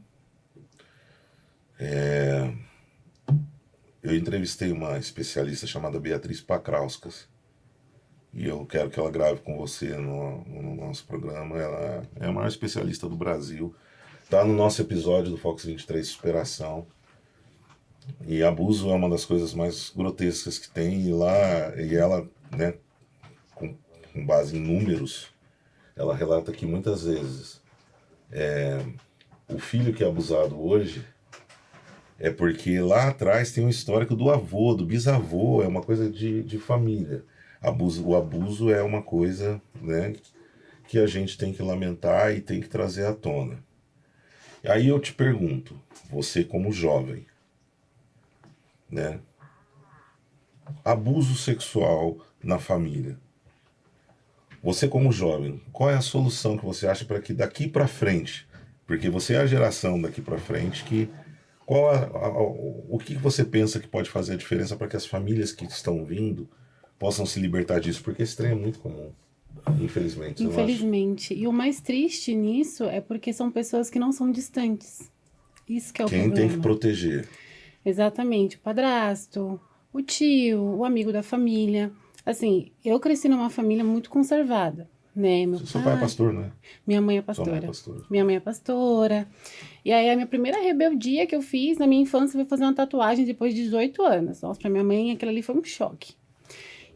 Eu entrevistei uma especialista chamada Beatriz Pakrauskas. E eu quero que ela grave com você no nosso programa. Ela é a maior especialista do Brasil. Está no nosso episódio do Fox 23 Superação. E abuso é uma das coisas mais grotescas que tem. E ela, né, com base em números, ela relata que muitas vezes o filho que é abusado hoje é porque lá atrás tem um histórico do avô, do bisavô, é uma coisa de família. O abuso é uma coisa, né, que a gente tem que lamentar e tem que trazer à tona. E aí eu te pergunto, você como jovem, né, abuso sexual na família. Você como jovem, qual é a solução que você acha para que daqui para frente, porque você é a geração daqui para frente que o que você pensa que pode fazer a diferença para que as famílias que estão vindo possam se libertar disso? Porque esse trem é muito comum, infelizmente. Infelizmente. E o mais triste nisso é porque são pessoas que não são distantes. Isso que é o problema. Quem tem que proteger. Exatamente. O padrasto, o tio, o amigo da família. Assim, eu cresci numa família muito conservada, né? Seu pai é pastor, né? Minha mãe é Sua pastora. mãe é pastora. Minha mãe é pastora. E aí, a minha primeira rebeldia que eu fiz na minha infância foi fazer uma tatuagem depois de 18 anos. Nossa, pra minha mãe, aquilo ali foi um choque.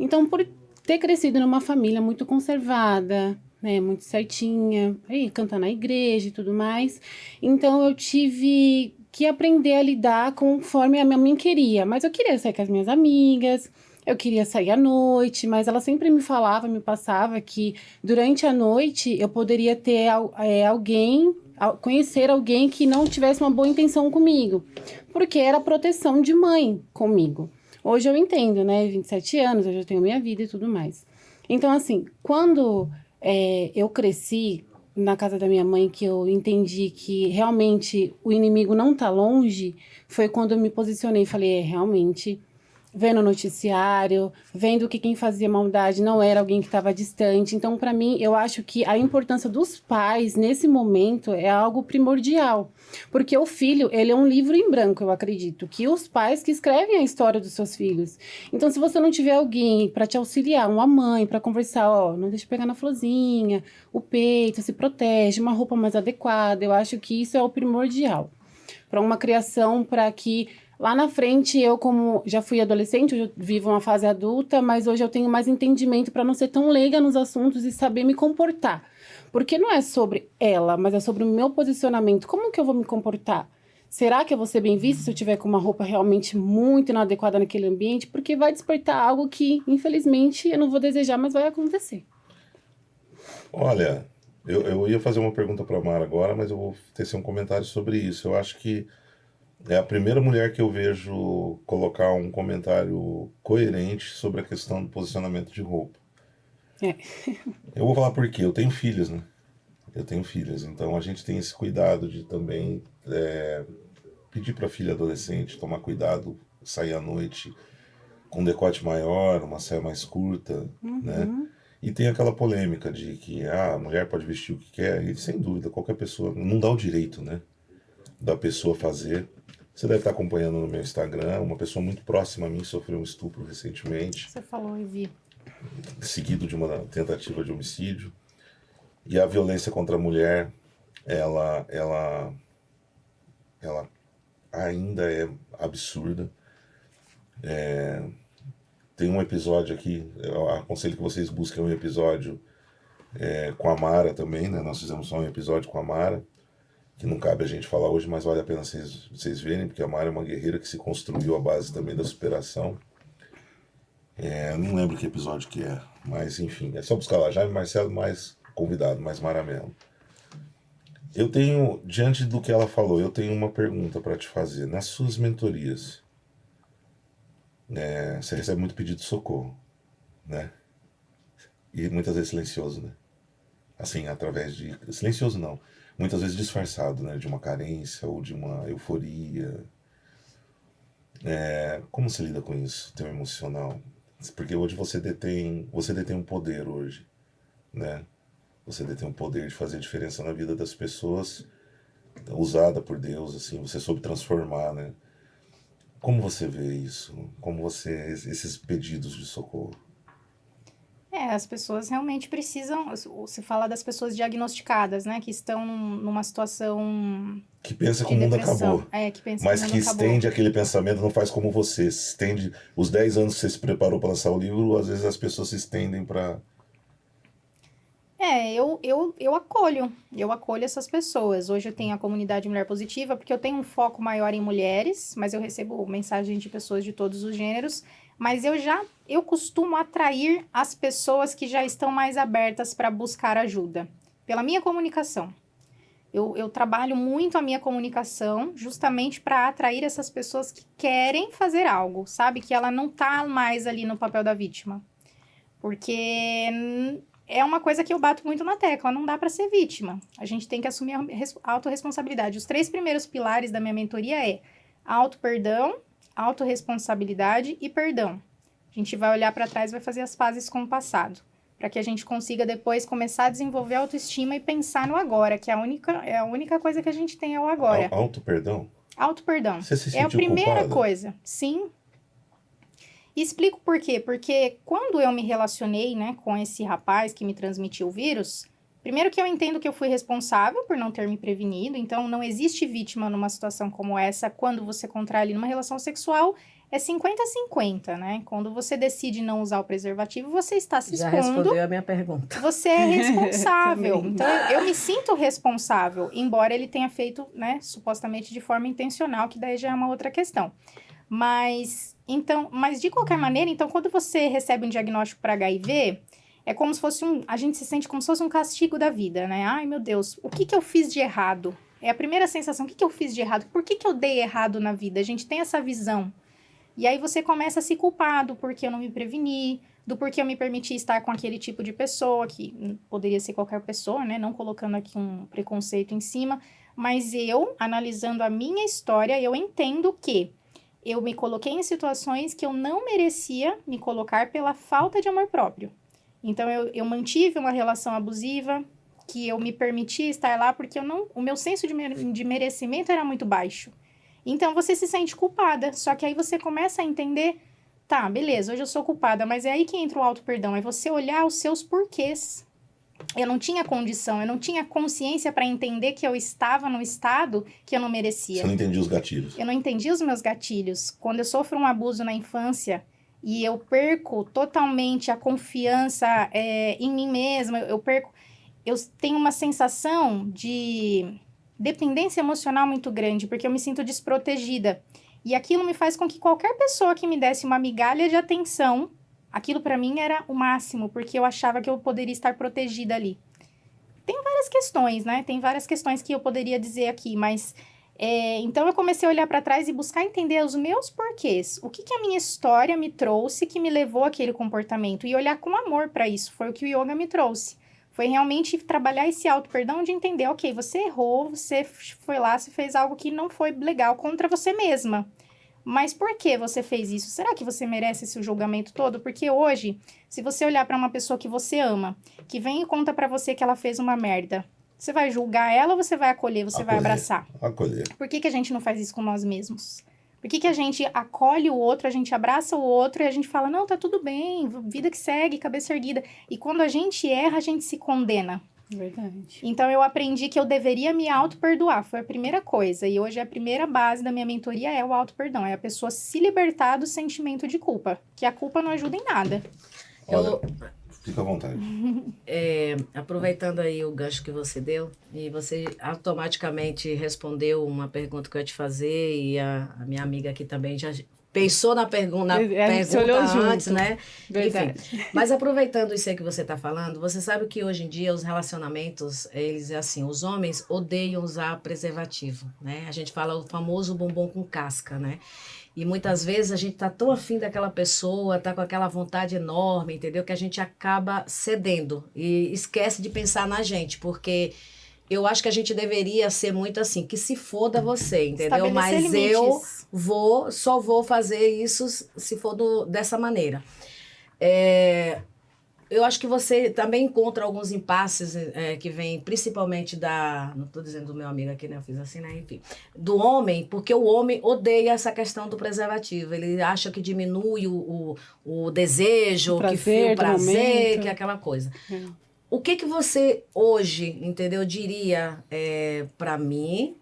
Então, por ter crescido numa família muito conservada, né? Muito certinha, aí cantar na igreja e tudo mais. Então eu tive que aprender a lidar conforme a minha mãe queria. Mas eu queria sair com as minhas amigas, eu queria sair à noite, mas ela sempre me falava, me passava que durante a noite eu poderia ter conhecer alguém que não tivesse uma boa intenção comigo, porque era proteção de mãe comigo. Hoje eu entendo, né? 27 anos, hoje eu tenho minha vida e tudo mais. Então, assim, quando eu cresci na casa da minha mãe, que eu entendi que realmente o inimigo não tá longe, foi quando eu me posicionei e falei, realmente, vendo o noticiário, vendo que quem fazia maldade não era alguém que estava distante. Então, para mim, eu acho que a importância dos pais nesse momento é algo primordial. Porque o filho, ele é um livro em branco, eu acredito, que os pais que escrevem a história dos seus filhos. Então, se você não tiver alguém para te auxiliar, uma mãe, para conversar, ó, não deixa pegar na florzinha, o peito, se protege, uma roupa mais adequada, eu acho que isso é o primordial. Para uma criação, para que lá na frente, eu como já fui adolescente, eu vivo uma fase adulta, mas hoje eu tenho mais entendimento para não ser tão leiga nos assuntos e saber me comportar. Porque não é sobre ela, mas é sobre o meu posicionamento. Como que eu vou me comportar? Será que eu vou ser bem vista se eu tiver com uma roupa realmente muito inadequada naquele ambiente? Porque vai despertar algo que, infelizmente, eu não vou desejar, mas vai acontecer. Olha, eu ia fazer uma pergunta para a Mara agora, mas eu vou tecer um comentário sobre isso. Eu acho que é a primeira mulher que eu vejo colocar um comentário coerente sobre a questão do posicionamento de roupa. É. Eu vou falar por quê. Eu tenho filhas, né? Eu tenho filhas, então a gente tem esse cuidado de também pedir para a filha adolescente tomar cuidado, sair à noite com um decote maior, uma saia mais curta, né? E tem aquela polêmica de que a mulher pode vestir o que quer, e sem dúvida, qualquer pessoa, não dá o direito, né, da pessoa fazer. Você deve estar acompanhando no meu Instagram, uma pessoa muito próxima a mim sofreu um estupro recentemente. Você falou, eu vi. Seguido de uma tentativa de homicídio. E a violência contra a mulher, ela ainda é absurda. Tem um episódio aqui, eu aconselho que vocês busquem um episódio com a Mara também, né? Nós fizemos só um episódio com a Mara, que não cabe a gente falar hoje, mas vale a pena vocês verem, porque a Mara é uma guerreira que se construiu à base também da superação. Não lembro que episódio que é, mas enfim, é só buscar lá, Jaime Marcelo mais convidado, mais Mara Mello. Eu tenho, diante do que ela falou, eu tenho uma pergunta para te fazer. Nas suas mentorias, você recebe muito pedido de socorro, né? E muitas vezes silencioso, né? Assim, através de... Silencioso não. Muitas vezes disfarçado, né? De uma carência ou de uma euforia. Como você lida com isso, teu emocional? Porque hoje você detém um poder hoje, né? Você detém um poder de fazer diferença na vida das pessoas, usada por Deus, assim, você soube transformar, né? Como você vê isso? Como esses pedidos de socorro? As pessoas realmente precisam, se fala das pessoas diagnosticadas, né, que estão numa situação Que pensa que de o mundo depressão. acabou. Que pensa Mas que o que mundo acabou. estende aquele pensamento, não faz como você. Se estende os 10 anos que você se preparou para lançar o livro, às vezes as pessoas se estendem para... Eu acolho essas pessoas. Hoje eu tenho a comunidade Mulher Positiva, porque eu tenho um foco maior em mulheres, mas eu recebo mensagens de pessoas de todos os gêneros. Mas eu costumo atrair as pessoas que já estão mais abertas para buscar ajuda, pela minha comunicação. Eu trabalho muito a minha comunicação justamente para atrair essas pessoas que querem fazer algo, sabe? Que ela não tá mais ali no papel da vítima. Porque é uma coisa que eu bato muito na tecla, não dá para ser vítima. A gente tem que assumir a autorresponsabilidade. Os 3 primeiros pilares da minha mentoria é auto-perdão, autorresponsabilidade e perdão. A gente vai olhar para trás e vai fazer as pazes com o passado, para que a gente consiga depois começar a desenvolver a autoestima e pensar no agora, que é a única coisa que a gente tem é o agora. Auto-perdão? Auto-perdão. Você se sentiu É a primeira culpada? coisa. Sim. E explico por quê. Porque quando eu me relacionei, né, com esse rapaz que me transmitiu o vírus, primeiro que eu entendo que eu fui responsável por não ter me prevenido, então não existe vítima numa situação como essa. Quando você contrai ali numa relação sexual, é 50-50, né? Quando você decide não usar o preservativo, você está se Já expondo. respondeu a minha pergunta. Você é responsável. Também. Então, eu me sinto responsável, embora ele tenha feito, né, supostamente de forma intencional, que daí já é uma outra questão. Mas de qualquer maneira, então, quando você recebe um diagnóstico para HIV, é como se fosse a gente se sente como se fosse um castigo da vida, né? Ai, meu Deus, o que que eu fiz de errado? É a primeira sensação, o que que eu fiz de errado? Por que que eu dei errado na vida? A gente tem essa visão. E aí você começa a se culpar do porquê eu não me preveni, do porquê eu me permiti estar com aquele tipo de pessoa, que poderia ser qualquer pessoa, né? Não colocando aqui um preconceito em cima. Mas eu, analisando a minha história, eu entendo que eu me coloquei em situações que eu não merecia me colocar pela falta de amor próprio. Então, eu mantive uma relação abusiva, que eu me permiti estar lá porque o meu senso de merecimento era muito baixo. Então, você se sente culpada, só que aí você começa a entender, tá, beleza, hoje eu sou culpada, mas é aí que entra o auto-perdão, é você olhar os seus porquês. Eu não tinha condição, eu não tinha consciência para entender que eu estava num estado que eu não merecia. Você não entendia os gatilhos. Eu não entendi os meus gatilhos. Quando eu sofro um abuso na infância e eu perco totalmente a confiança em mim mesma, eu tenho uma sensação de dependência emocional muito grande, porque eu me sinto desprotegida. E aquilo me faz com que qualquer pessoa que me desse uma migalha de atenção, aquilo para mim era o máximo, porque eu achava que eu poderia estar protegida ali. Tem várias questões, né? Tem várias questões que eu poderia dizer aqui, mas... então, eu comecei a olhar para trás e buscar entender os meus porquês. O que a minha história me trouxe que me levou àquele comportamento? E olhar com amor para isso. Foi o que o yoga me trouxe. Foi realmente trabalhar esse auto-perdão de entender, ok, você errou, você foi lá, você fez algo que não foi legal contra você mesma. Mas por que você fez isso? Será que você merece esse julgamento todo? Porque hoje, se você olhar para uma pessoa que você ama, que vem e conta para você que ela fez uma merda, você vai julgar ela ou você vai acolher, você vai abraçar? Acolher. Por que a gente não faz isso com nós mesmos? Por que a gente acolhe o outro, a gente abraça o outro e a gente fala, não, tá tudo bem, vida que segue, cabeça erguida. E quando a gente erra, a gente se condena. Verdade. Então, eu aprendi que eu deveria me auto-perdoar, foi a primeira coisa. E hoje a primeira base da minha mentoria é o auto-perdão, é a pessoa se libertar do sentimento de culpa, que a culpa não ajuda em nada. Olha, fica à vontade. Aproveitando aí o gancho que você deu, e você automaticamente respondeu uma pergunta que eu ia te fazer, e a minha amiga aqui também já pensou na pergunta antes, junto. né? Verdade. Enfim, mas aproveitando isso aí que você está falando, você sabe que hoje em dia os relacionamentos, eles assim, os homens odeiam usar preservativo, né? A gente fala o famoso bombom com casca, né? E muitas vezes a gente tá tão afim daquela pessoa, tá com aquela vontade enorme, entendeu? Que a gente acaba cedendo e esquece de pensar na gente, porque eu acho que a gente deveria ser muito assim, que se foda você, entendeu? Mas limites. só vou fazer isso se for dessa maneira. Eu acho que você também encontra alguns impasses que vêm principalmente não estou dizendo do meu amigo aqui, né? Eu fiz assim, né? Enfim. Do homem, porque o homem odeia essa questão do preservativo. Ele acha que diminui o desejo, O prazer que o do prazer, momento. que é aquela coisa. É. O que você hoje, entendeu, diria para mim,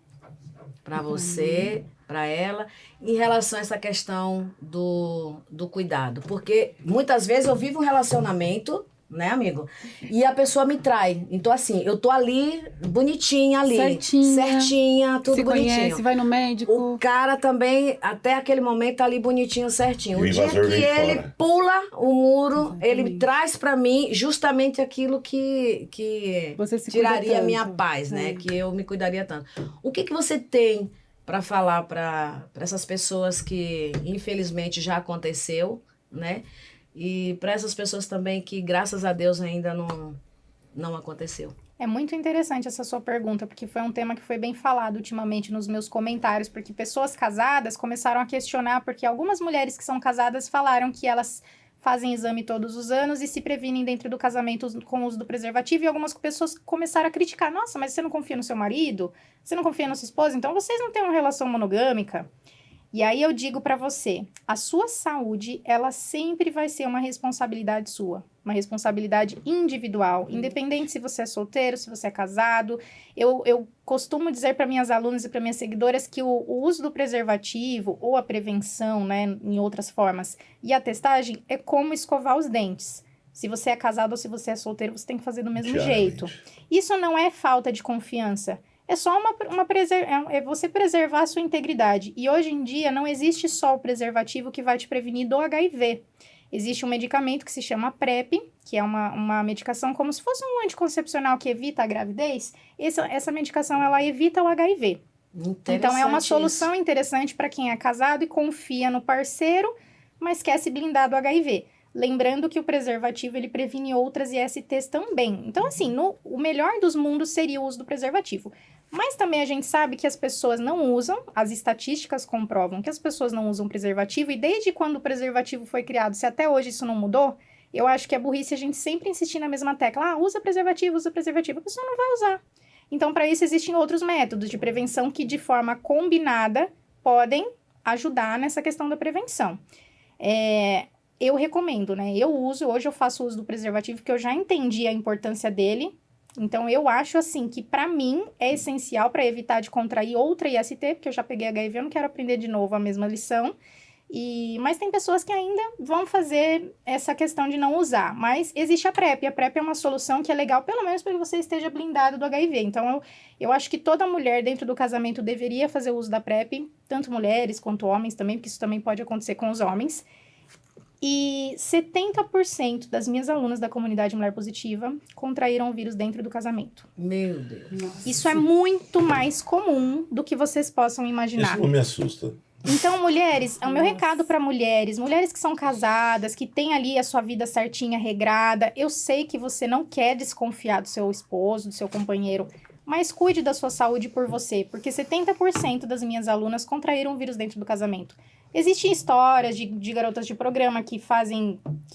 para você, para ela, em relação a essa questão do cuidado? Porque muitas vezes eu vivo um relacionamento, né, amigo? E a pessoa me trai. Então, assim, eu tô ali, bonitinha ali. Certinha, tudo se bonitinho. conhece, vai no médico. O cara também, até aquele momento, tá ali bonitinho, certinho. E o O dia invasor que vem de ele fora. pula o muro, Exatamente. ele traz pra mim justamente aquilo que Você se cuida tiraria a minha tanto. paz, né? Que eu me cuidaria tanto. O que você tem para falar para essas pessoas que, infelizmente, já aconteceu, né? E para essas pessoas também que, graças a Deus, ainda não aconteceu. É muito interessante essa sua pergunta, porque foi um tema que foi bem falado ultimamente nos meus comentários, porque pessoas casadas começaram a questionar, porque algumas mulheres que são casadas falaram que elas fazem exame todos os anos e se previnem dentro do casamento com o uso do preservativo, e algumas pessoas começaram a criticar, nossa, mas você não confia no seu marido? Você não confia na sua esposa? Então vocês não têm uma relação monogâmica? E aí eu digo pra você, a sua saúde, ela sempre vai ser uma responsabilidade sua. uma responsabilidade individual, independente se você é solteiro, se você é casado. Eu costumo dizer para minhas alunas e para minhas seguidoras que o uso do preservativo ou a prevenção, né, em outras formas, e a testagem é como escovar os dentes. Se você é casado ou se você é solteiro, você tem que fazer do mesmo jeito. Isso não é falta de confiança. É só é você preservar a sua integridade. E hoje em dia não existe só o preservativo que vai te prevenir do HIV. Existe um medicamento que se chama PrEP, que é uma medicação como se fosse um anticoncepcional que evita a gravidez. Essa medicação, ela evita o HIV. Então, é uma solução interessante para quem é casado e confia no parceiro, mas quer se blindar do HIV. Lembrando que o preservativo, ele previne outras ISTs também. Então, assim, o melhor dos mundos seria o uso do preservativo. Mas também a gente sabe que as pessoas não usam, as estatísticas comprovam que as pessoas não usam preservativo, e desde quando o preservativo foi criado, se até hoje isso não mudou, eu acho que é burrice a gente sempre insistir na mesma tecla. Usa preservativo, a pessoa não vai usar. Então, para isso, existem outros métodos de prevenção que, de forma combinada, podem ajudar nessa questão da prevenção. Eu recomendo, né? Hoje eu faço uso do preservativo porque eu já entendi a importância dele. Então, eu acho, assim, que pra mim é essencial para evitar de contrair outra IST, porque eu já peguei HIV, eu não quero aprender de novo a mesma lição. Mas tem pessoas que ainda vão fazer essa questão de não usar. Mas existe a PrEP. A PrEP é uma solução que é legal, pelo menos para que você esteja blindado do HIV. Então, eu acho que toda mulher dentro do casamento deveria fazer uso da PrEP, tanto mulheres quanto homens também, porque isso também pode acontecer com os homens. E 70% das minhas alunas da comunidade Mulher Positiva contraíram o vírus dentro do casamento. Meu Deus. Nossa. Isso é muito mais comum do que vocês possam imaginar. Isso não me assusta. Então, mulheres, é o meu recado para mulheres que são casadas, que têm ali a sua vida certinha, regrada. Eu sei que você não quer desconfiar do seu esposo, do seu companheiro, mas cuide da sua saúde por você, porque 70% das minhas alunas contraíram o vírus dentro do casamento. Existem histórias de garotas de programa que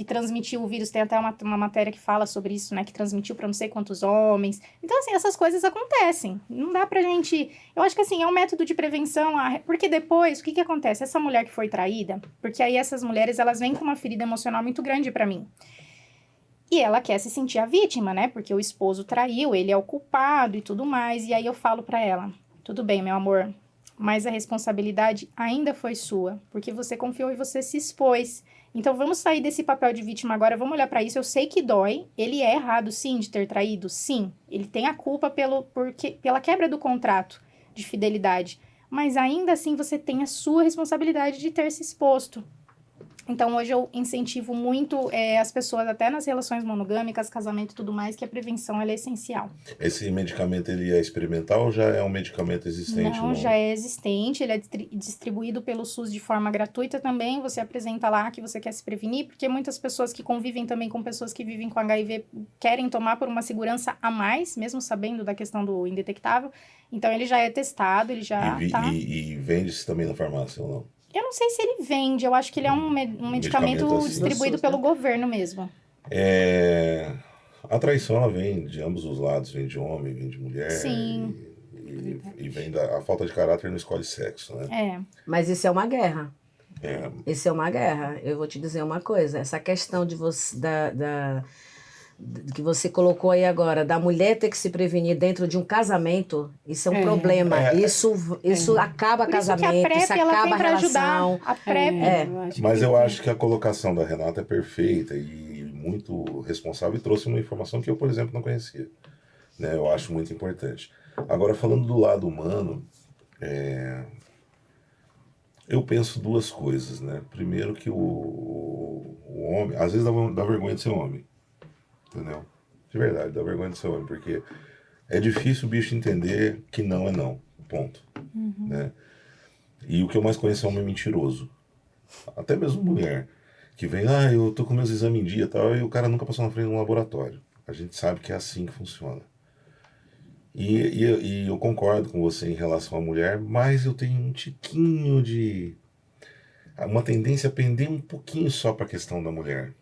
transmitiu o vírus, tem até uma matéria que fala sobre isso, né, que transmitiu para não sei quantos homens. Então, assim, essas coisas acontecem. Não dá pra gente... Eu acho que, assim, é um método de prevenção, porque depois, o que acontece? Essa mulher que foi traída, porque aí essas mulheres, elas vêm com uma ferida emocional muito grande pra mim. E ela quer se sentir a vítima, né, porque o esposo traiu, ele é o culpado e tudo mais. E aí eu falo pra ela, tudo bem, meu amor, mas a responsabilidade ainda foi sua, porque você confiou e você se expôs. Então, vamos sair desse papel de vítima agora, vamos olhar para isso. Eu sei que dói, ele é errado, sim, de ter traído, sim. Ele tem a culpa pela quebra do contrato de fidelidade, mas ainda assim você tem a sua responsabilidade de ter se exposto. Então, hoje eu incentivo muito as pessoas, até nas relações monogâmicas, casamento e tudo mais, que a prevenção ela é essencial. Esse medicamento, ele é experimental ou já é um medicamento existente? Não, já é existente, ele é distribuído pelo SUS de forma gratuita também. Você apresenta lá que você quer se prevenir, porque muitas pessoas que convivem também com pessoas que vivem com HIV querem tomar por uma segurança a mais, mesmo sabendo da questão do indetectável. Então, ele já é testado, ele já tá... E vende-se também na farmácia ou não? Eu não sei se ele vende, eu acho que ele é um medicamento assim. distribuído pelo governo mesmo. A traição, ela vem de ambos os lados, vem de homem, vem de mulher. Sim. E vem a falta de caráter não escolhe sexo, né? Mas isso é uma guerra. É. Isso é uma guerra. Eu vou te dizer uma coisa. Essa questão de você, que você colocou aí agora, da mulher ter que se prevenir dentro de um casamento, isso é um problema. Isso acaba Por isso casamento, que a PrEP, isso ela acaba vem a pra relação. ajudar. A PrEP. Mas eu acho que a colocação da Renata é perfeita e muito responsável e trouxe uma informação que eu, por exemplo, não conhecia. Né? Eu acho muito importante. Agora, falando do lado humano, eu penso duas coisas, né? Primeiro que o homem, às vezes dá vergonha de ser homem, entendeu? De verdade, dá vergonha de ser homem, porque é difícil o bicho entender que não é não, ponto. Né? E o que eu mais conheço é homem mentiroso. Até mesmo mulher, que vem, eu tô com meus exames em dia e tal, e o cara nunca passou na frente de um laboratório. A gente sabe que é assim que funciona. E eu concordo com você em relação à mulher, mas eu tenho um tiquinho de... uma tendência a pender um pouquinho só para a questão da mulher.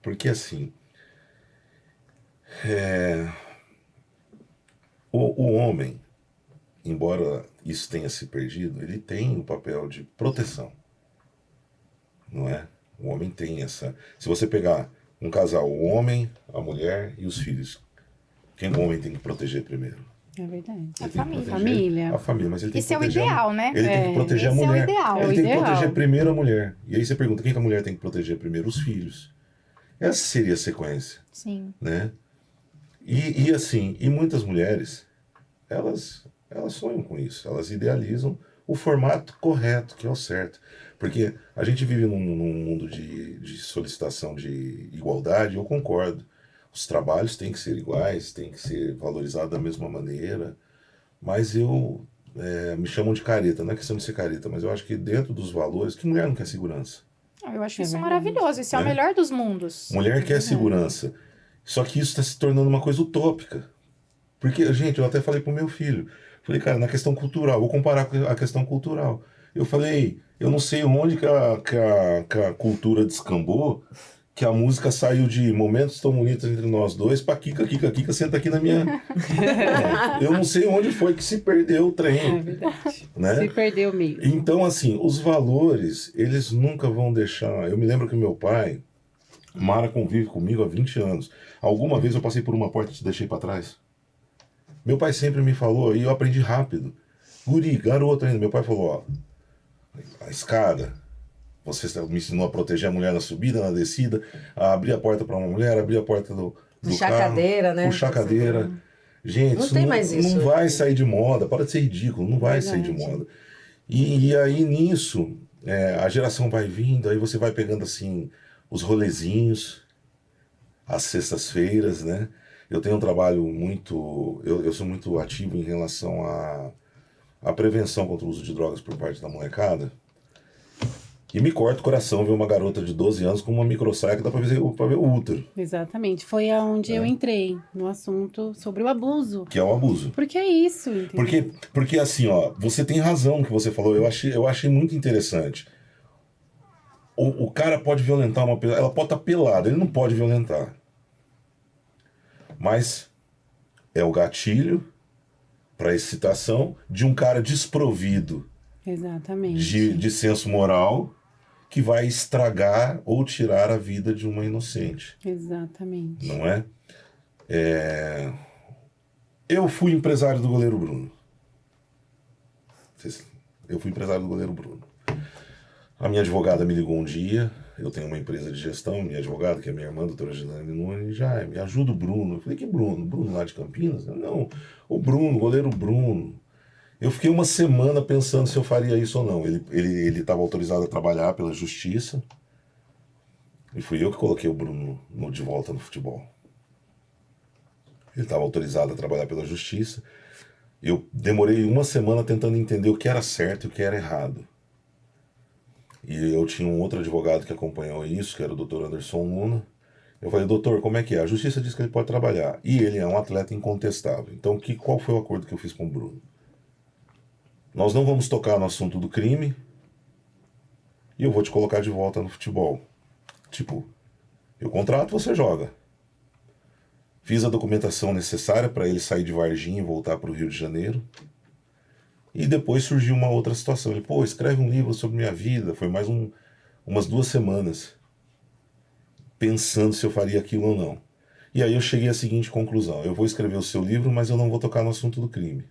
Porque assim... O homem, embora isso tenha se perdido, ele tem o papel de proteção. Não é? O homem tem essa... Se você pegar Um casal, o homem, a mulher e os filhos. Quem o homem tem que proteger primeiro? É verdade. Ele A tem que família. proteger Família. A família, mas ele tem Esse que é o proteger ideal, né? Ele tem que proteger a Esse é o mulher. ideal. É o Ele tem que ideal. proteger primeiro a mulher. E aí você pergunta, quem que a mulher tem que proteger primeiro? Os filhos. Essa seria a sequência, Sim. né? E assim, e muitas mulheres, elas sonham com isso. Elas idealizam o formato correto, que é o certo. Porque a gente vive num mundo de solicitação de igualdade, eu concordo. Os trabalhos têm que ser iguais, têm que ser valorizados da mesma maneira. Mas me chamam de careta, não é questão de ser careta, mas eu acho que dentro dos valores, que mulher não quer segurança? Eu acho É isso verdade. maravilhoso. Isso é o Né? melhor dos mundos. Mulher quer segurança. Só que isso está se tornando uma coisa utópica. Porque, gente, eu até falei pro meu filho, falei, cara, na questão cultural, vou comparar com a questão cultural. Eu falei, eu não sei onde que a cultura descambou, que a música saiu de momentos tão bonitos entre nós dois pra Kika, senta aqui na minha... Eu não sei onde foi que se perdeu o É trem, verdade. né? Se perdeu mesmo. Então, assim, os valores, eles nunca vão deixar... Eu me lembro que meu pai, Mara convive comigo há 20 anos. Alguma vez eu passei por uma porta e te deixei pra trás? Meu pai sempre me falou, e eu aprendi rápido. Guri, garoto ainda, meu pai falou, ó, a escada, você me ensinou a proteger a mulher na subida, na descida, a abrir a porta para uma mulher, abrir a porta do Puxar carro, cadeira, né? puxar cadeira. Gente, Não isso tem mais isso. não vai sair de moda, para de ser ridículo, não vai sair de Verdade. moda. E aí nisso, a geração vai vindo, aí você vai pegando assim, os rolezinhos, às sextas-feiras, né? Eu tenho um trabalho muito... Eu sou muito ativo em relação à prevenção contra o uso de drogas por parte da molecada. E me corta o coração ver uma garota de 12 anos com uma microsaia que dá pra ver o útero, Exatamente. Foi aonde eu entrei no assunto sobre o abuso. que é o abuso. Porque é isso, entendeu? Porque assim, ó, você tem razão no que você falou, eu achei muito interessante. O cara pode violentar uma pessoa, ela pode estar pelada, ele não pode violentar. Mas é o gatilho para excitação de um cara desprovido Exatamente. de senso moral que vai estragar ou tirar a vida de uma inocente, Exatamente. não é? Eu fui empresário do goleiro Bruno. Eu fui empresário do goleiro Bruno. A minha advogada me ligou um dia, eu tenho uma empresa de gestão, minha advogada, que é minha irmã, doutora Gislaine Nunes, já me ajuda o Bruno. Eu falei, que Bruno? Bruno lá de Campinas? Não, o Bruno, o goleiro Bruno. Eu fiquei uma semana pensando se eu faria isso ou não. Ele estava autorizado a trabalhar pela justiça, e fui eu que coloquei o Bruno de volta no futebol. Ele estava autorizado a trabalhar pela justiça. Eu demorei uma semana tentando entender o que era certo e o que era errado. E eu tinha um outro advogado que acompanhou isso, que era o Dr. Anderson Luna. Eu falei, doutor, como é que é? A justiça diz que ele pode trabalhar. E ele é um atleta incontestável. Então, qual foi o acordo que eu fiz com o Bruno? Nós não vamos tocar no assunto do crime e eu vou te colocar de volta no futebol. Tipo, eu contrato, você joga. Fiz a documentação necessária para ele sair de Varginha e voltar para o Rio de Janeiro. E depois surgiu uma outra situação. Ele, pô, escreve um livro sobre minha vida. Foi mais umas 2 semanas pensando se eu faria aquilo ou não. E aí eu cheguei à seguinte conclusão. Eu vou escrever o seu livro, mas eu não vou tocar no assunto do crime.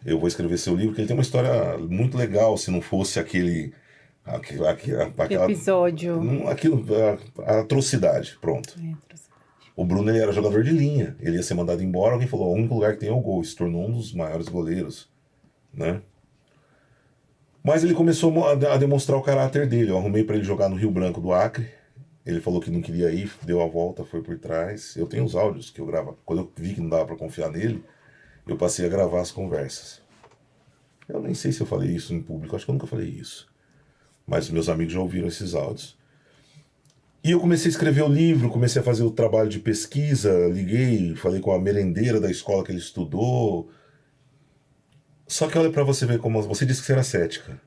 Eu vou escrever seu livro, porque ele tem uma história muito legal, se não fosse aquela Episódio. a atrocidade, pronto. O Bruno, ele era jogador de linha, ele ia ser mandado embora, alguém falou, o único lugar que tem é o gol, se tornou um dos maiores goleiros, né? Mas ele começou a demonstrar o caráter dele, eu arrumei para ele jogar no Rio Branco do Acre, ele falou que não queria ir, deu a volta, foi por trás, eu tenho os áudios que eu gravo, quando eu vi que não dava para confiar nele, eu passei a gravar as conversas. Eu nem sei se eu falei isso em público, acho que eu nunca falei isso, mas meus amigos já ouviram esses áudios. E eu comecei a escrever o livro, comecei a fazer o trabalho de pesquisa, liguei, falei com a merendeira da escola que ele estudou. Só que olha pra você ver como... Você disse que você era cética.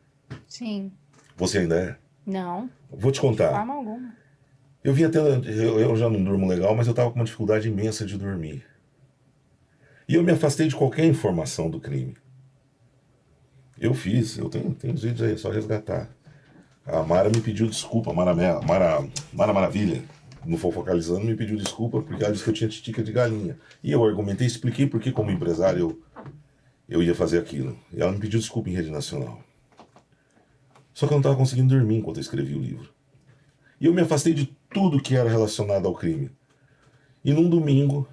Sim. Você ainda é? Não, Vou te de contar. forma alguma. Eu já não durmo legal, mas eu tava com uma dificuldade imensa de dormir. E eu me afastei de qualquer informação do crime. Eu tenho os vídeos aí, é só resgatar. A Mara me pediu desculpa, Mara Maravilha, no Fofocalizando, me pediu desculpa porque ela disse que eu tinha titica de galinha. E eu argumentei, expliquei por que como empresário eu ia fazer aquilo. E ela me pediu desculpa em rede nacional. Só que eu não estava conseguindo dormir enquanto eu escrevi o livro. E eu me afastei de tudo que era relacionado ao crime. E num domingo,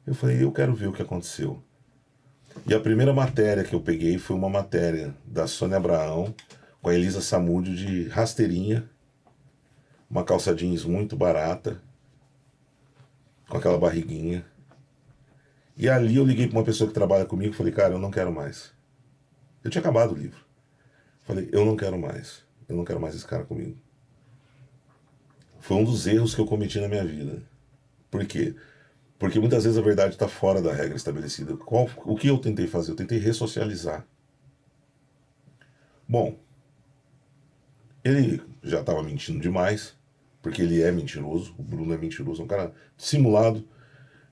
eu falei, eu quero ver o que aconteceu. E a primeira matéria que eu peguei foi uma matéria da Sônia Abraão com a Elisa Samúdio de rasteirinha, uma calça jeans muito barata, com aquela barriguinha. E ali eu liguei para uma pessoa que trabalha comigo e falei, cara, eu não quero mais. Eu tinha acabado o livro. Falei, eu não quero mais. Eu não quero mais esse cara comigo. Foi um dos erros que eu cometi na minha vida. Por quê? Porque muitas vezes a verdade está fora da regra estabelecida. O que eu tentei fazer? Eu tentei ressocializar. Bom, ele já estava mentindo demais, porque ele é mentiroso, o Bruno é mentiroso, é um cara simulado,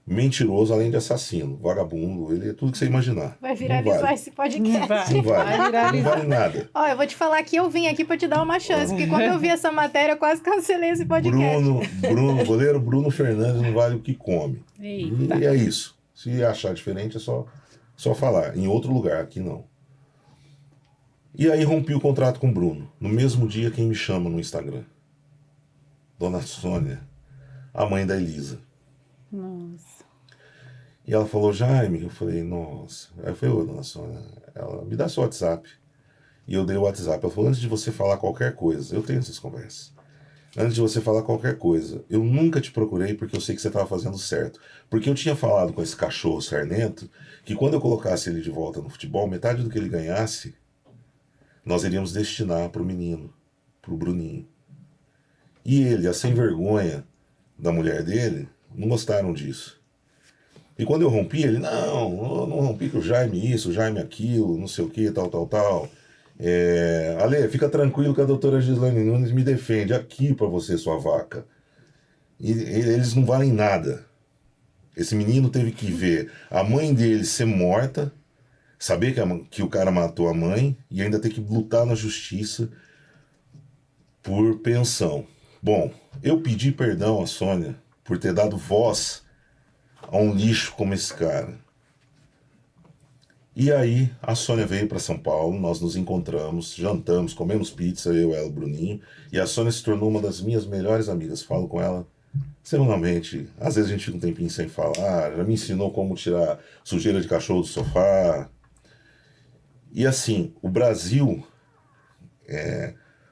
mentiroso, além de assassino, vagabundo, ele é tudo que você imaginar. Vai viralizar vale. esse podcast. Não vale, não vale nada. Ó, eu vou te falar que eu vim aqui pra te dar uma chance, porque quando eu vi essa matéria, eu quase cancelei esse podcast. Goleiro Bruno Fernandes não vale o que come. Eita. E é isso. Se achar diferente é só falar. Em outro lugar, aqui não. E aí rompi o contrato com o Bruno. No mesmo dia, quem me chama no Instagram? Dona Sônia, a mãe da Elisa. Nossa. E ela falou, Jaime, eu falei, nossa. Aí eu falei, ô, dona Sônia, ela me dá seu WhatsApp. E eu dei o WhatsApp. Ela falou, antes de você falar qualquer coisa, eu tenho essas conversas. Antes de você falar qualquer coisa, eu nunca te procurei porque eu sei que você estava fazendo certo. Porque eu tinha falado com esse cachorro sarnento que quando eu colocasse ele de volta no futebol, metade do que ele ganhasse, nós iríamos destinar para o menino, para o Bruninho. E ele, a sem vergonha da mulher dele, não gostaram disso. E quando eu rompi, ele, não, eu não rompi com o Jaime isso, o Jaime aquilo, não sei o que, tal. Ale, fica tranquilo que a doutora Gislaine Nunes me defende aqui pra você, sua vaca. E eles não valem nada. Esse menino teve que ver a mãe dele ser morta, saber que o cara matou a mãe e ainda ter que lutar na justiça por pensão. Bom, eu pedi perdão à Sônia por ter dado voz a um lixo como esse cara. E aí a Sônia veio para São Paulo, nós nos encontramos, jantamos, comemos pizza, eu, ela, o Bruninho, e a Sônia se tornou uma das minhas melhores amigas. Falo com ela semanalmente, às vezes a gente fica um tempinho sem falar, já me ensinou como tirar sujeira de cachorro do sofá. E assim, o Brasil,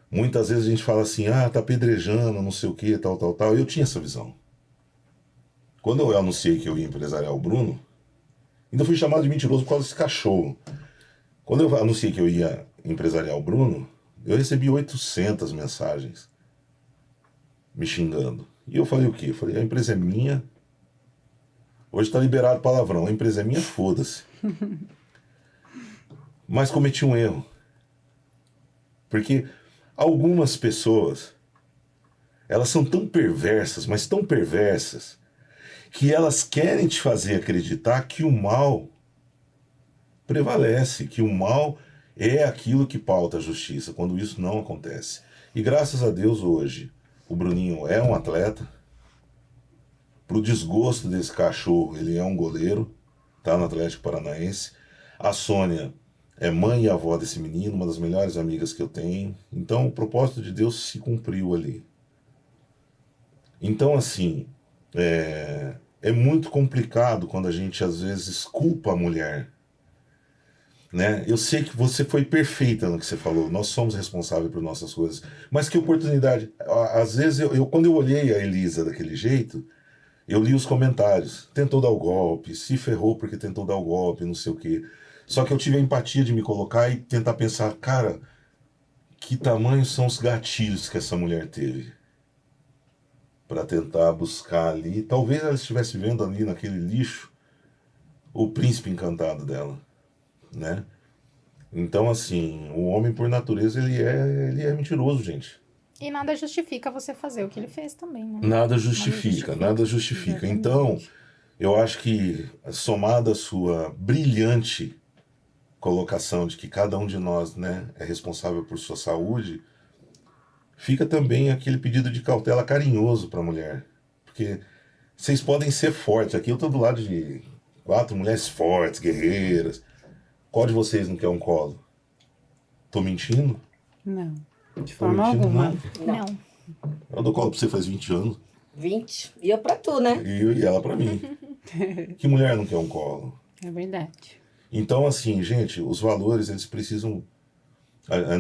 muitas vezes a gente fala assim, tá apedrejando, não sei o que, tal. Eu tinha essa visão. Quando eu anunciei que eu ia empresariar o Bruno, ainda fui chamado de mentiroso por causa desse cachorro. Quando eu anunciei que eu ia empresariar o Bruno, eu recebi 800 mensagens me xingando. E eu falei o quê? Eu falei, a empresa é minha. Hoje está liberado palavrão. A empresa é minha, foda-se. Mas cometi um erro. Porque algumas pessoas, elas são tão perversas, mas tão perversas, que elas querem te fazer acreditar que o mal prevalece, que o mal é aquilo que pauta a justiça, quando isso não acontece. E graças a Deus hoje, o Bruninho é um atleta. Pro desgosto desse cachorro, ele é um goleiro, tá no Atlético Paranaense. A Sônia é mãe e avó desse menino, uma das melhores amigas que eu tenho. Então o propósito de Deus se cumpriu ali. Então assim, é muito complicado quando a gente às vezes culpa a mulher, né? Eu sei que você foi perfeita no que você falou, nós somos responsáveis por nossas coisas, mas que oportunidade. Às vezes, quando eu olhei a Elisa daquele jeito, eu li os comentários, tentou dar o golpe, se ferrou porque tentou dar o golpe, não sei o quê. Só que eu tive a empatia de me colocar e tentar pensar, cara, que tamanho são os gatilhos que essa mulher teve para tentar buscar ali. Talvez ela estivesse vendo ali naquele lixo o príncipe encantado dela, né? Então, assim, o homem por natureza, ele é mentiroso, gente. E nada justifica você fazer o que ele fez também, né? Nada justifica. Exatamente. Então, eu acho que, somado à sua brilhante colocação de que cada um de nós, né, é responsável por sua saúde, fica também aquele pedido de cautela carinhoso para a mulher. Porque vocês podem ser fortes. Aqui eu estou do lado de 4 mulheres fortes, guerreiras. Qual de vocês não quer um colo? Tô mentindo? Não, de Tô forma mentindo alguma. nada. Não. Eu dou colo pra você faz 20 anos. 20. E eu pra tu, né? E ela pra mim. Que mulher não quer um colo? É verdade. Então, assim, gente, os valores, eles precisam...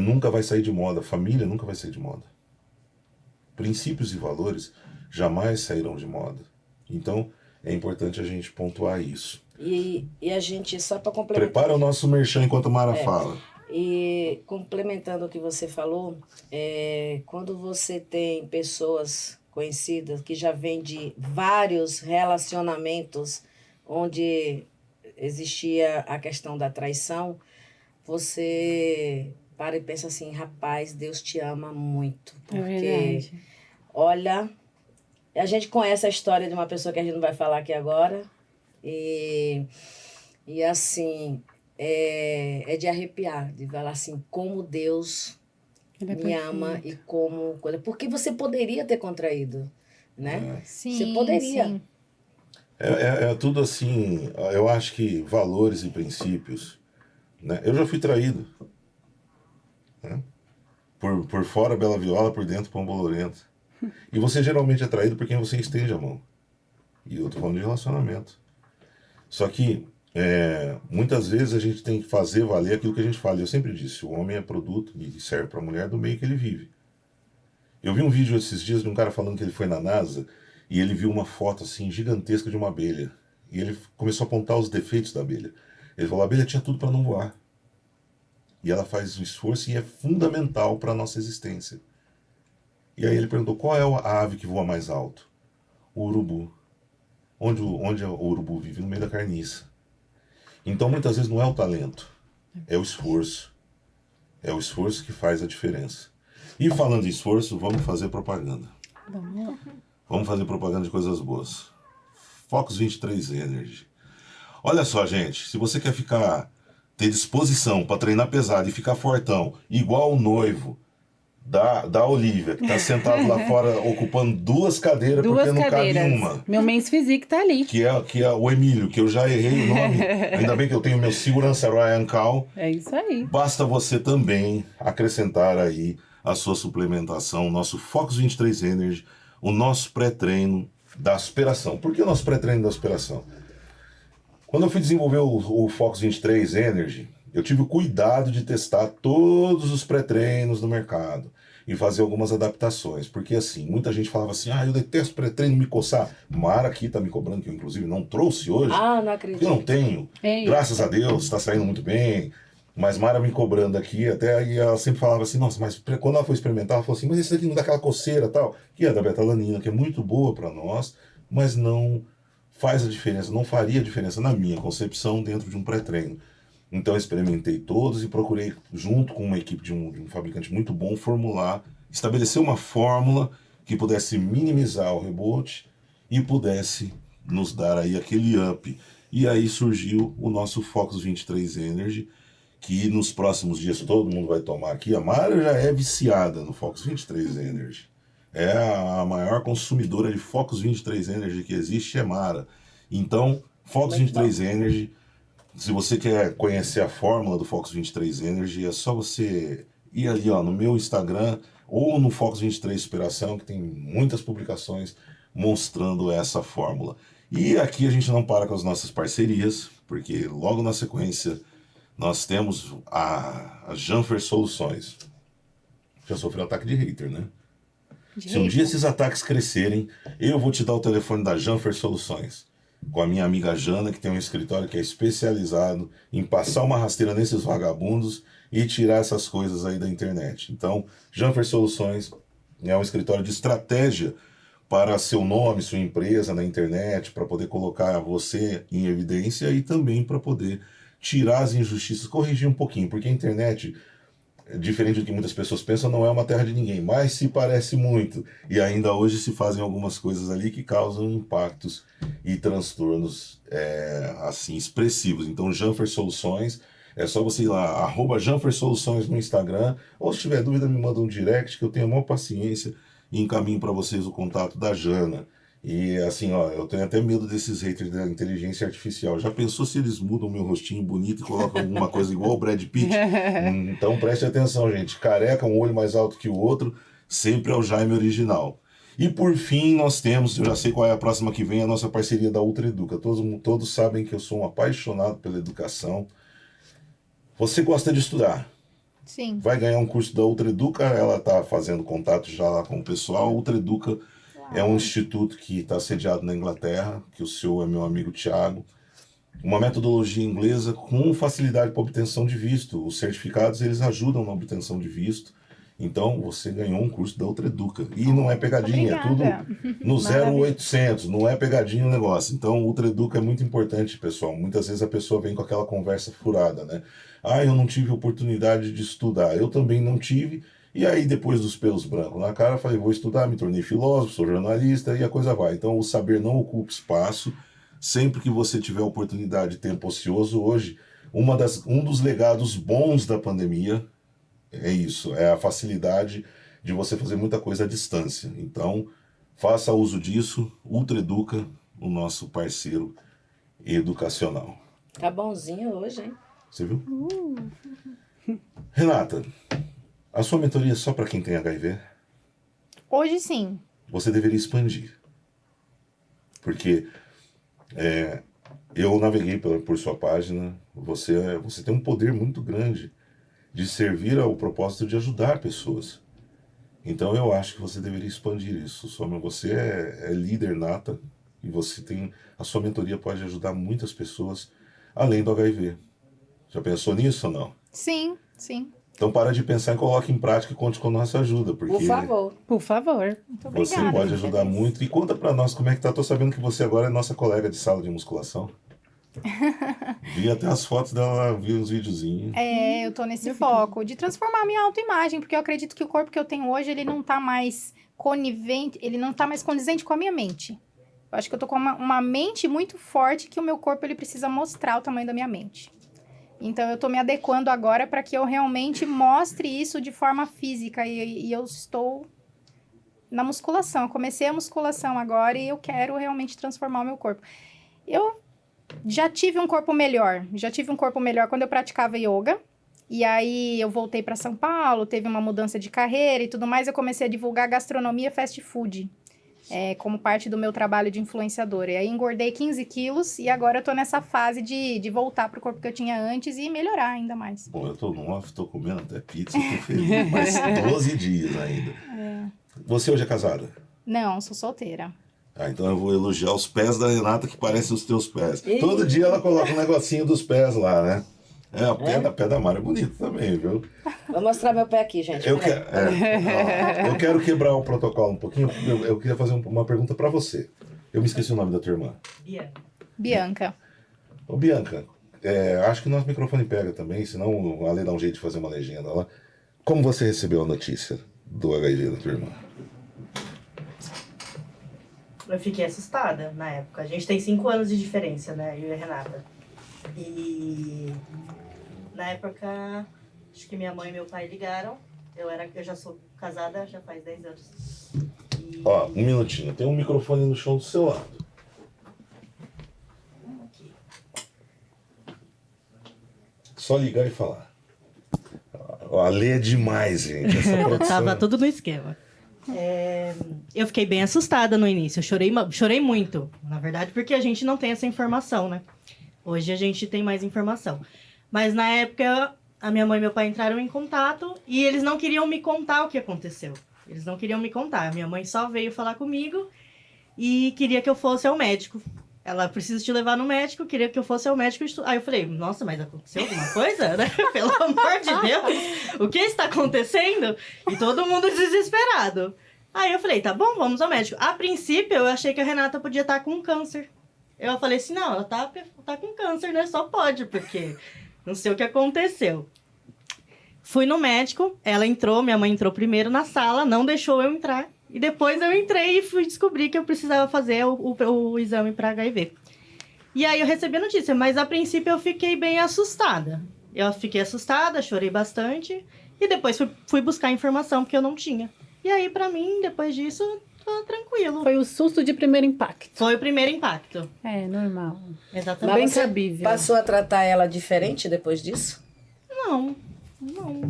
nunca vai sair de moda. Família nunca vai sair de moda. Princípios e valores jamais sairão de moda. Então, é importante a gente pontuar isso. E a gente, só para complementar. Prepara o nosso merchan enquanto a Mara fala. E complementando o que você falou, quando você tem pessoas conhecidas que já vêm de vários relacionamentos onde existia a questão da traição, você para e pensa assim, rapaz, Deus te ama muito. É Porque, verdade. olha, a gente conhece a história de uma pessoa que a gente não vai falar aqui agora, e assim, é de arrepiar, de falar assim, como Deus Ele é me ama e como... Porque você poderia ter contraído, né? Sim, Você poderia. sim. É tudo assim, eu acho que valores e princípios, né? Eu já fui traído, né? Por fora bela viola, por dentro pão bolorento. E você geralmente é traído por quem você estende a mão. E eu tô falando de relacionamento. Só que muitas vezes a gente tem que fazer valer aquilo que a gente fala. Eu sempre disse, o homem é produto e serve para a mulher do meio que ele vive. Eu vi um vídeo esses dias de um cara falando que ele foi na NASA e ele viu uma foto assim gigantesca de uma abelha. E ele começou a apontar os defeitos da abelha. Ele falou, a abelha tinha tudo para não voar. E ela faz um esforço e é fundamental para a nossa existência. E aí ele perguntou, qual é a ave que voa mais alto? O urubu. Onde o urubu vive? No meio da carniça. Então muitas vezes não é o talento, é o esforço. É o esforço que faz a diferença. E falando em esforço, vamos fazer propaganda. Vamos lá. Vamos fazer propaganda de coisas boas. Focus 23 Energy. Olha só, gente, se você quer ter disposição para treinar pesado e ficar fortão, igual o noivo da Olivia, que está sentado lá fora ocupando 2 cadeiras Duas porque não cadeiras. cabe uma. Meu Men's Physique tá ali. Que é o Emílio, que eu já errei o nome. Ainda bem que eu tenho meu segurança Ryan Cal. É isso aí. Basta você também acrescentar aí a sua suplementação, o nosso Focus 23 Energy, o nosso pré-treino da aspiração. Por que o nosso pré-treino da aspiração? Quando eu fui desenvolver o Focus 23 Energy, eu tive o cuidado de testar todos os pré-treinos do mercado e fazer algumas adaptações. Porque assim, muita gente falava assim, eu detesto pré-treino, me coçar. Mara aqui tá me cobrando, que eu inclusive não trouxe hoje. Não Eu acredito. não tenho. É Graças a Deus, está saindo muito bem. Mas Mara me cobrando aqui, até aí ela sempre falava assim, nossa, mas quando ela foi experimentar, ela falou assim, mas esse daqui não dá aquela coceira e tal, que é da betalanina, que é muito boa para nós, mas não faz a diferença, não faria diferença na minha concepção dentro de um pré-treino. Então eu experimentei todos e procurei, junto com uma equipe de um fabricante muito bom, estabelecer uma fórmula que pudesse minimizar o rebote e pudesse nos dar aí aquele up. E aí surgiu o nosso Focus 23 Energy, que nos próximos dias todo mundo vai tomar aqui. A Mara já é viciada no Focus 23 Energy. É a maior consumidora de Focus 23 Energy que existe, é Mara. Então, Focus 23 Energy, se você quer conhecer a fórmula do Focus 23 Energy, é só você ir ali no meu Instagram ou no Focus 23 Superação, que tem muitas publicações mostrando essa fórmula. E aqui a gente não para com as nossas parcerias, porque logo na sequência nós temos a Janfer Soluções. Já sofreu ataque de hater, né? Se um dia esses ataques crescerem, eu vou te dar o telefone da Janfer Soluções, com a minha amiga Jana, que tem um escritório que é especializado em passar uma rasteira nesses vagabundos e tirar essas coisas aí da internet. Então, Janfer Soluções é um escritório de estratégia para seu nome, sua empresa na internet, para poder colocar você em evidência e também para poder tirar as injustiças, corrigir um pouquinho, porque a internet, diferente do que muitas pessoas pensam, não é uma terra de ninguém, mas se parece muito. E ainda hoje se fazem algumas coisas ali que causam impactos e transtornos assim expressivos. Então, Janfer Soluções É só você ir lá, @janfersoluções no Instagram, ou se tiver dúvida, me manda um direct, que eu tenho a maior paciência e encaminho para vocês o contato da Jana. E assim, ó, eu tenho até medo desses haters da inteligência artificial. Já pensou se eles mudam meu rostinho bonito e colocam alguma coisa igual o Brad Pitt? Então preste atenção, gente. Careca, um olho mais alto que o outro, sempre é o Jaime original. E por fim, nós temos, eu já sei qual é a próxima que vem, a nossa parceria da Ultra Educa. Todos sabem que eu sou um apaixonado pela educação. Você gosta de estudar? Sim. Vai ganhar um curso da Ultra Educa, ela está fazendo contato já lá com o pessoal. A Ultra Educa é um instituto que está sediado na Inglaterra, que o CEO é meu amigo Thiago. Uma metodologia inglesa com facilidade para obtenção de visto. Os certificados, eles ajudam na obtenção de visto. Então, você ganhou um curso da Ultra Educa. E não é pegadinha, é tudo no 0800, não é pegadinha o negócio. Então, Ultra Educa é muito importante, pessoal. Muitas vezes a pessoa vem com aquela conversa furada, né? Ah, eu não tive oportunidade de estudar. Eu também não tive. E aí, depois dos pelos brancos na cara, falei, vou estudar, me tornei filósofo, sou jornalista e a coisa vai. Então, o saber não ocupa espaço. Sempre que você tiver oportunidade, tempo ocioso, hoje, um dos legados bons da pandemia é isso, é a facilidade de você fazer muita coisa à distância. Então, faça uso disso. Ultra Educa, o nosso parceiro educacional. Tá bonzinho hoje, hein? Você viu? Renata, a sua mentoria é só para quem tem HIV? Hoje sim. Você deveria expandir. Porque eu naveguei por sua página, você tem um poder muito grande de servir ao propósito de ajudar pessoas. Então eu acho que você deveria expandir isso. Você é líder nata e a sua mentoria pode ajudar muitas pessoas além do HIV. Já pensou nisso ou não? Sim, sim. Então para de pensar e coloque em prática e conte com a nossa ajuda, porque Por favor. Por favor. Muito você obrigada. pode ajudar muito. E conta pra nós como é que tá. Tô sabendo que você agora é nossa colega de sala de musculação. Vi até as fotos dela, vi uns videozinhos. Eu tô nesse foco de transformar a minha autoimagem, porque eu acredito que o corpo que eu tenho hoje, ele não tá mais conivente, ele não tá mais condizente com a minha mente. Eu acho que eu tô com uma mente muito forte que o meu corpo, ele precisa mostrar o tamanho da minha mente. Então, eu tô me adequando agora para que eu realmente mostre isso de forma física e eu estou na musculação. Eu comecei a musculação agora e eu quero realmente transformar o meu corpo. Eu já tive um corpo melhor quando eu praticava yoga. E aí eu voltei para São Paulo, teve uma mudança de carreira e tudo mais. Eu comecei a divulgar gastronomia fast food, como parte do meu trabalho de influenciadora. E aí engordei 15 quilos e agora eu tô nessa fase de voltar pro corpo que eu tinha antes e melhorar ainda mais. Bom, eu tô no off, tô comendo até pizza, tô feliz. Mas 12 dias ainda. Você hoje é casada? Não, sou solteira. Ah, então eu vou elogiar os pés da Renata que parecem os teus pés. Todo dia ela coloca um negocinho dos pés lá, né? O pé da Mara é bonito também, viu? Vou mostrar meu pé aqui, gente. Eu quero quebrar o protocolo um pouquinho. Eu queria fazer uma pergunta pra você. Eu me esqueci o nome da tua irmã. Bianca. Ô, Bianca, acho que o nosso microfone pega também, senão a Lê dá um jeito de fazer uma legenda lá. Como você recebeu a notícia do HIV da tua irmã? Eu fiquei assustada na época. A gente tem 5 anos de diferença, né? Eu e a Renata. E na época, acho que minha mãe e meu pai ligaram. Eu já sou casada já faz 10 anos. Ó, um minutinho. Tem um microfone no chão do seu lado. Aqui. Só ligar e falar. Ó, a Lê é demais, gente. Essa produção... Tava tudo no esquema. Eu fiquei bem assustada no início. Eu chorei muito. Na verdade, porque a gente não tem essa informação, né? Hoje a gente tem mais informação. Mas na época, a minha mãe e meu pai entraram em contato e eles não queriam me contar o que aconteceu. Eles não queriam me contar. A minha mãe só veio falar comigo e queria que eu fosse ao médico. Ela precisa te levar no médico, queria que eu fosse ao médico. Aí eu falei, nossa, mas aconteceu alguma coisa, né? Pelo amor de Deus, o que está acontecendo? E todo mundo desesperado. Aí eu falei, tá bom, vamos ao médico. A princípio, eu achei que a Renata podia estar com câncer. Eu falei assim, não, ela tá com câncer, né? Só pode, porque não sei o que aconteceu. Fui no médico, ela entrou, minha mãe entrou primeiro na sala, não deixou eu entrar. E depois eu entrei e fui descobrir que eu precisava fazer o exame para HIV. E aí eu recebi a notícia, mas a princípio eu fiquei bem assustada. Eu fiquei assustada, chorei bastante. E depois fui buscar informação, porque eu não tinha. E aí, pra mim, depois disso, tô tranquilo. Foi o susto de primeiro impacto. Foi o primeiro impacto. É, normal. Exatamente. Bem Mas você cabível. passou a tratar ela diferente depois disso? Não.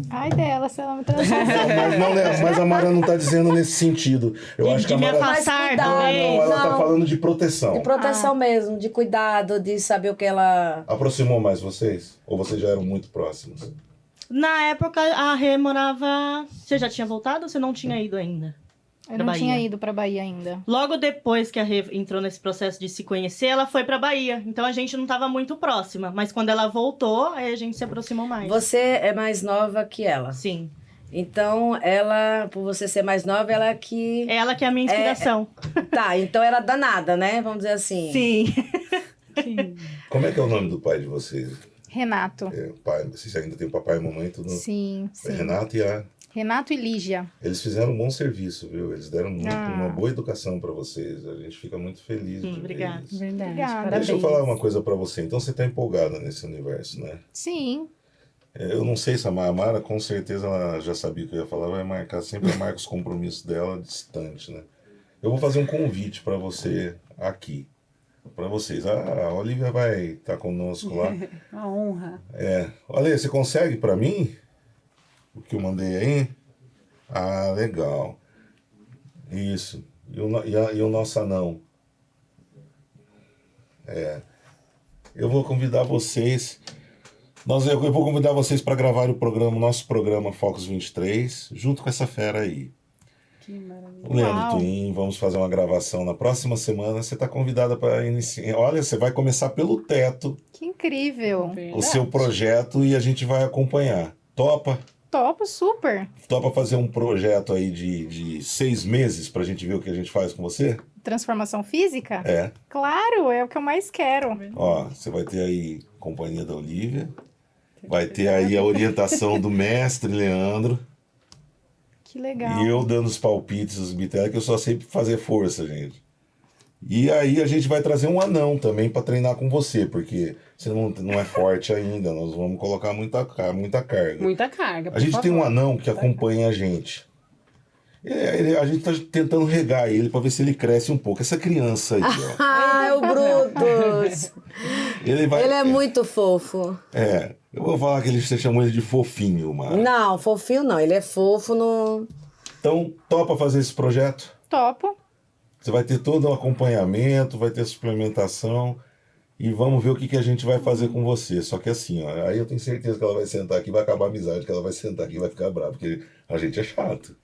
Ai dela, se ela me tratar. Mas, não, né? Mas a Mara não tá dizendo nesse sentido. Eu acho que De a me Mara... afastar cuidado, também. Não, ela tá Não. falando de proteção. De proteção mesmo, de cuidado, de saber o que ela... Aproximou mais vocês? Ou vocês já eram muito próximos? Na época, a Rê morava... Você já tinha voltado ou você não tinha ido ainda? Eu Pra não tinha Bahia. ido pra Bahia ainda. Logo depois que a Rê entrou nesse processo de se conhecer, ela foi pra Bahia. Então a gente não tava muito próxima. Mas quando ela voltou, aí a gente se aproximou mais. Você é mais nova que ela. Sim. Então, ela, por você ser mais nova, ela é que... Ela que é a minha inspiração. Tá, então era danada, né? Vamos dizer assim. Sim. Como é que é o nome do pai de vocês? Renato. Pai, vocês ainda têm papai e mamãe, tudo? Sim, sim. Renato e a... Renato e Lígia. Eles fizeram um bom serviço, viu? Eles deram uma boa educação pra vocês. A gente fica muito feliz de ver Obrigada. isso. Verdade. Obrigada. Parabéns. Deixa eu falar uma coisa pra você. Então você tá empolgada nesse universo, né? Sim. Eu não sei se a Mara, com certeza, ela já sabia o que eu ia falar, vai marcar, sempre marca os compromissos dela distante, né? Eu vou fazer um convite pra você aqui. Pra vocês. A Olivia vai estar conosco lá. Uma honra. Olha, você consegue pra mim? O que eu mandei aí? Ah, legal. Isso. E o nosso anão? Eu vou convidar vocês. Eu vou convidar vocês para gravar o nosso programa Focus 23, junto com essa fera aí. Que maravilha. O Leandro Uau. Twin, vamos fazer uma gravação na próxima semana. Você está convidada para iniciar. Olha, você vai começar pelo teto Que incrível. Verdade. o seu projeto e a gente vai acompanhar. Topa? Topo, super. Topa fazer um projeto aí de 6 meses pra gente ver o que a gente faz com você? Transformação física? É. Claro, é o que eu mais quero. Ó, você vai ter aí companhia da Olivia. Vai ter aí a orientação do mestre Leandro. Que legal. E eu dando os palpites, os bitecos, que eu só sei fazer força, gente. E aí a gente vai trazer um anão também pra treinar com você, porque você não é forte ainda, nós vamos colocar muita carga. Muita carga. A gente tem um anão que acompanha a gente. A gente tá tentando regar ele pra ver se ele cresce um pouco. Essa criança aí, ó. Ah, o Brutus! Ele vai. Ele é muito fofo. Eu vou falar que você chamou ele de fofinho, Mara. Não, fofinho não. Ele é fofo no... Então, topa fazer esse projeto? Topo. Você vai ter todo o acompanhamento, vai ter suplementação e vamos ver o que a gente vai fazer com você. Só que assim, ó, aí eu tenho certeza que ela vai sentar aqui, vai acabar a amizade, que ela vai sentar aqui e vai ficar brava, porque a gente é chato.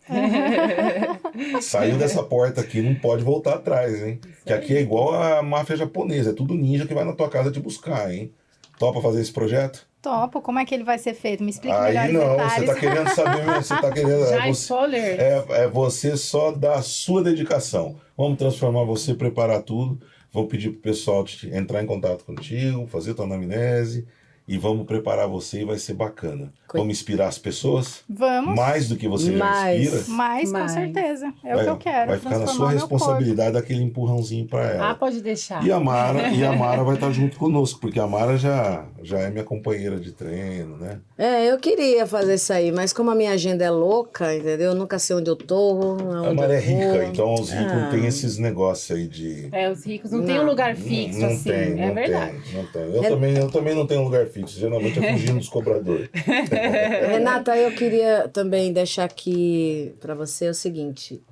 Saiu dessa porta aqui, não pode voltar atrás, hein? Que aqui é igual a máfia japonesa, é tudo ninja que vai na tua casa te buscar, hein? Topa fazer esse projeto? Topo. Como é que ele vai ser feito? Me explica melhor Aí os não, detalhes. você tá querendo saber, você tá querendo... Já você- spoiler. É você só dar a sua dedicação. Vamos transformar você, preparar tudo. Vou pedir pro pessoal entrar em contato contigo, fazer tua anamnese e vamos preparar você e vai ser bacana. Vamos inspirar as pessoas? Vamos. Mais do que você já Mais. inspira? Mas, com Mas- certeza. É o que eu quero. Vai ficar na transformar sua o meu responsabilidade aquele empurrãozinho para ela. Ah, pode deixar. E a Mara vai estar junto conosco, porque a Mara já é minha companheira de treino, né? Eu queria fazer isso aí, mas como a minha agenda é louca, entendeu? Eu nunca sei onde eu tô. A Mara é rica, então os ricos não tem esses negócios aí de... Os ricos não têm um lugar fixo, não assim. tem, é não verdade. tem, não tem. Eu também não tenho lugar fixo, geralmente é fugindo dos cobradores. Renata, eu queria também deixar aqui para você o seguinte: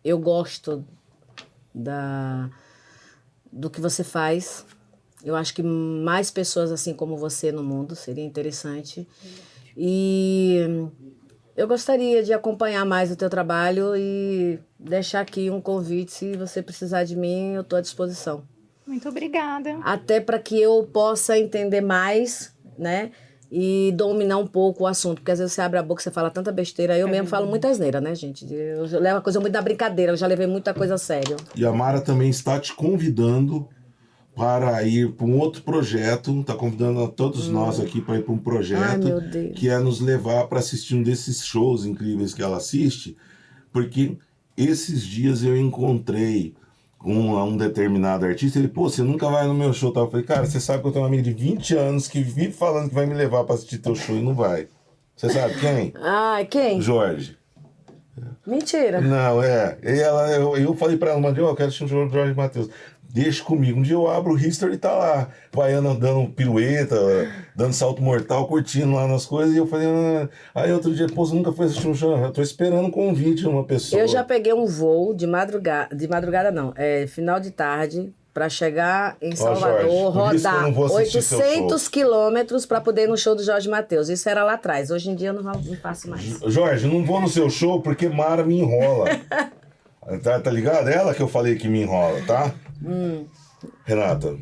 eu gosto do que você faz. Eu acho que mais pessoas assim como você no mundo seria interessante. E eu gostaria de acompanhar mais o teu trabalho e deixar aqui um convite. Se você precisar de mim, eu estou à disposição. Muito obrigada. Até para que eu possa entender mais, né? E dominar um pouco o assunto. Porque às vezes você abre a boca e você fala tanta besteira. Eu mesmo falo muita asneira, né, gente? Eu levo a coisa muito da brincadeira. Eu já levei muita coisa a sério. E a Mara também está te convidando para ir para um outro projeto, está convidando a todos nós aqui para ir para um Ai, projeto meu Deus. que é nos levar para assistir um desses shows incríveis que ela assiste, porque esses dias eu encontrei um determinado artista, ele, pô, você nunca vai no meu show, tá? Eu falei, cara, você sabe que eu tenho uma amiga de 20 anos que vive falando que vai me levar pra assistir teu show e não vai. Você sabe quem? Ah, quem? Jorge. Mentira. Não, E eu falei pra ela, mas eu quero assistir um show do Jorge Mateus. Deixa comigo. Um dia eu abro o History e tá lá, vaiana dando pirueta, dando salto mortal, curtindo lá nas coisas. E eu falei, aí outro dia, pô, você nunca foi assistir um show? Eu tô esperando um convite de uma pessoa. Eu já peguei um voo de madrugada não, final de tarde, para chegar em Salvador, Jorge, por isso que eu não rodar vou assistir seu 800 quilômetros para poder ir no show do Jorge Mateus. Isso era lá atrás. Hoje em dia eu não faço mais. Jorge, eu não vou no seu show porque Mara me enrola. Tá ligado? Ela que eu falei que me enrola, tá? Renata,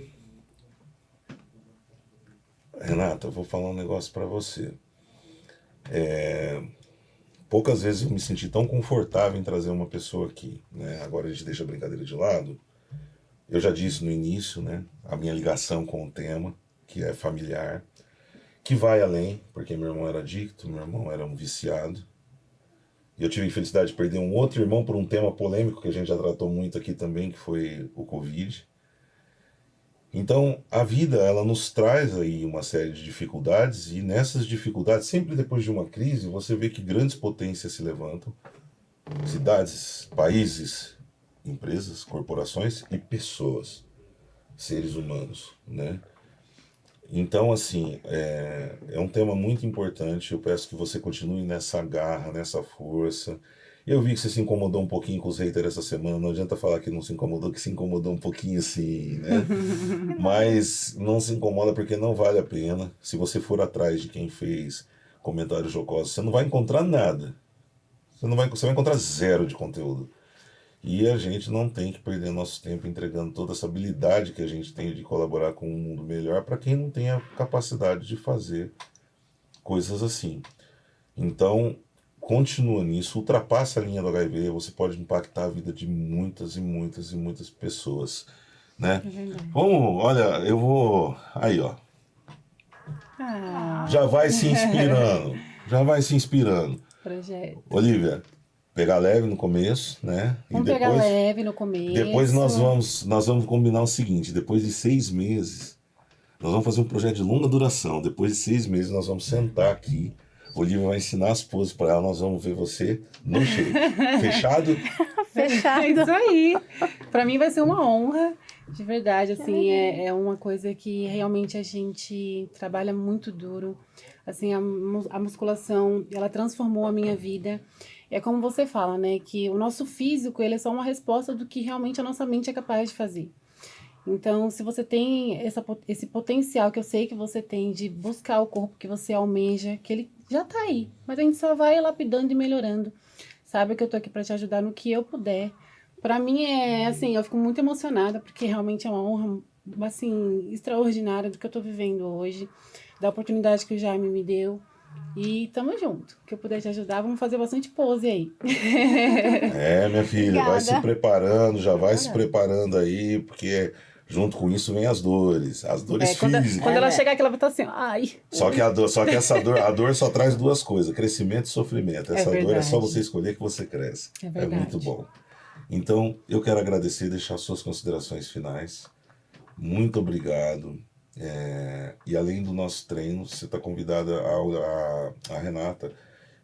eu vou falar um negócio pra você. Poucas vezes eu me senti tão confortável em trazer uma pessoa aqui, né? Agora a gente deixa a brincadeira de lado. Eu já disse no início, né? A minha ligação com o tema, que é familiar, que vai além, porque meu irmão era adicto, meu irmão era um viciado. E eu tive a infelicidade de perder um outro irmão por um tema polêmico que a gente já tratou muito aqui também, que foi o Covid. Então, a vida, ela nos traz aí uma série de dificuldades, e nessas dificuldades, sempre depois de uma crise, você vê que grandes potências se levantam, cidades, países, empresas, corporações e pessoas, seres humanos, né? Então, assim, é um tema muito importante. Eu peço que você continue nessa garra, nessa força. Eu vi que você se incomodou um pouquinho com os haters essa semana. Não adianta falar que não se incomodou, que se incomodou um pouquinho sim, né? Mas não se incomoda porque não vale a pena. Se você for atrás de quem fez comentários jocosos, você não vai encontrar nada. Você vai encontrar zero de conteúdo. E a gente não tem que perder nosso tempo entregando toda essa habilidade que a gente tem de colaborar com um mundo melhor para quem não tem a capacidade de fazer coisas assim. Então, continua nisso, ultrapassa a linha do HIV, você pode impactar a vida de muitas e muitas e muitas pessoas, né? Vamos, olha, eu vou... Aí, ó. Já vai se inspirando. Já vai se inspirando. Projeto. Olivia, pegar leve no começo, né? Vamos pegar leve no começo. Depois nós vamos combinar o seguinte, depois de 6 meses, nós vamos fazer um projeto de longa duração. Depois de 6 meses nós vamos sentar aqui, Olivia vai ensinar as poses para ela, nós vamos ver você no shape. Fechado? Fechado. É isso aí. Para mim vai ser uma honra, de verdade, assim, é uma coisa que realmente a gente trabalha muito duro. Assim, a musculação, ela transformou a minha vida. É como você fala, né, que o nosso físico, ele é só uma resposta do que realmente a nossa mente é capaz de fazer. Então, se você tem esse potencial que eu sei que você tem de buscar o corpo que você almeja, que ele já tá aí, mas a gente só vai lapidando e melhorando. Sabe que eu tô aqui para te ajudar no que eu puder. Para mim assim, eu fico muito emocionada, porque realmente é uma honra, assim, extraordinária do que eu tô vivendo hoje, da oportunidade que o Jaime me deu. E tamo junto. Que eu puder te ajudar, vamos fazer bastante pose aí. Minha filha, Obrigada. vai se preparando, já vai se preparando aí, porque junto com isso vem as dores físicas. Quando ela chegar aqui, ela vai estar assim, ai. Só que essa dor só traz duas coisas, crescimento e sofrimento. Essa dor é só você escolher que você cresce. É verdade. muito bom. Então, eu quero agradecer e deixar suas considerações finais. Muito obrigado. E além do nosso treino, você está convidada a Renata.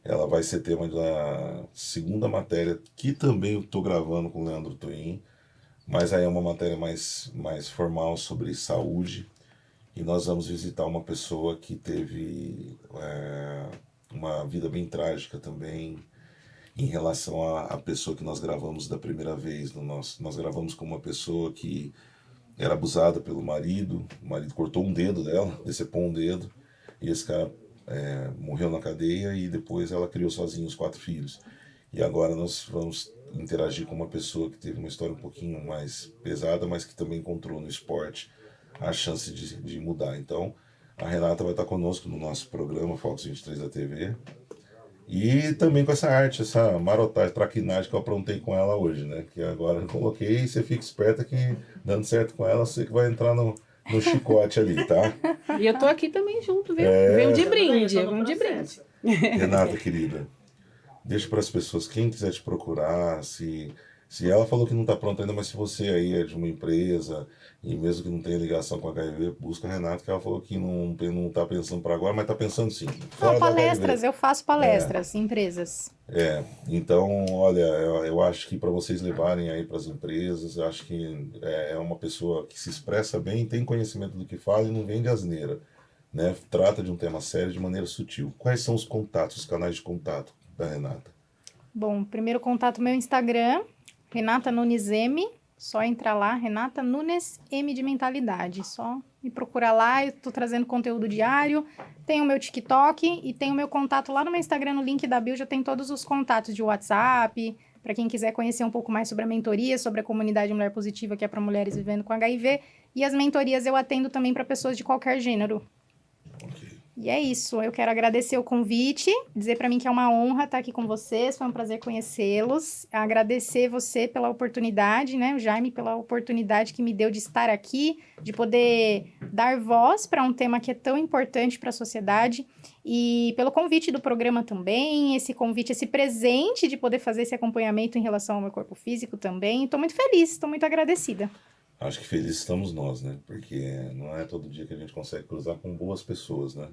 Ela vai ser tema da segunda matéria, que também eu estou gravando com o Leandro Twin, mas aí é uma matéria mais formal sobre saúde. E nós vamos visitar uma pessoa que teve uma vida bem trágica também, em relação à pessoa que nós gravamos da primeira vez. Nós gravamos com uma pessoa que era abusada pelo marido, o marido cortou um dedo dela, decepou um dedo, e esse cara morreu na cadeia, e depois ela criou sozinha os 4 filhos. E agora nós vamos interagir com uma pessoa que teve uma história um pouquinho mais pesada, mas que também encontrou no esporte a chance de mudar. Então, a Renata vai estar conosco no nosso programa Fox 23 da TV, e também com essa arte, essa marotagem, traquinagem que eu aprontei com ela hoje, né? Que agora eu coloquei, e você fica esperta que, dando certo com ela, você que vai entrar no chicote ali, tá? E eu tô aqui também junto, viu? Venho de brinde, vamos de brinde. Renata, querida, deixa para as pessoas, quem quiser te procurar, se Se ela falou que não está pronta ainda, mas se você aí é de uma empresa e mesmo que não tenha ligação com a HIV, busca a Renata, que ela falou que não está pensando para agora, mas está pensando sim. Fora Não, da palestras, HIV. eu faço palestras em empresas. Então, olha, eu acho que para vocês levarem aí para as empresas, eu acho que é uma pessoa que se expressa bem, tem conhecimento do que fala e não vende asneira, né? Trata de um tema sério de maneira sutil. Quais são os contatos, os canais de contato da Renata? Bom, primeiro contato meu Instagram, Renata Nunes M. Só entrar lá, Renata Nunes M de Mentalidade. Só me procurar lá, eu tô trazendo conteúdo diário. Tem o meu TikTok e tem o meu contato lá no meu Instagram, no link da bio, já tem todos os contatos de WhatsApp. Para quem quiser conhecer um pouco mais sobre a mentoria, sobre a comunidade Mulher Positiva, que é para mulheres vivendo com HIV. E as mentorias eu atendo também para pessoas de qualquer gênero. Ok. E é isso, eu quero agradecer o convite, dizer para mim que é uma honra estar aqui com vocês, foi um prazer conhecê-los, agradecer você pela oportunidade, né, o Jaime, pela oportunidade que me deu de estar aqui, de poder dar voz para um tema que é tão importante para a sociedade e pelo convite do programa também, esse convite, esse presente de poder fazer esse acompanhamento em relação ao meu corpo físico também. Estou muito feliz, estou muito agradecida. Acho que felizes estamos nós, né? Porque não é todo dia que a gente consegue cruzar com boas pessoas, né?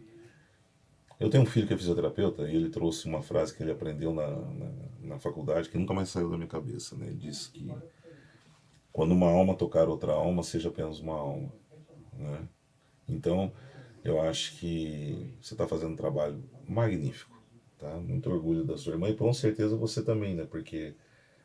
Eu tenho um filho que é fisioterapeuta e ele trouxe uma frase que ele aprendeu na faculdade que nunca mais saiu da minha cabeça, né? Ele disse que quando uma alma tocar outra alma, seja apenas uma alma, né? Então, eu acho que você está fazendo um trabalho magnífico, tá? Muito orgulho da sua irmã e com certeza você também, né? Porque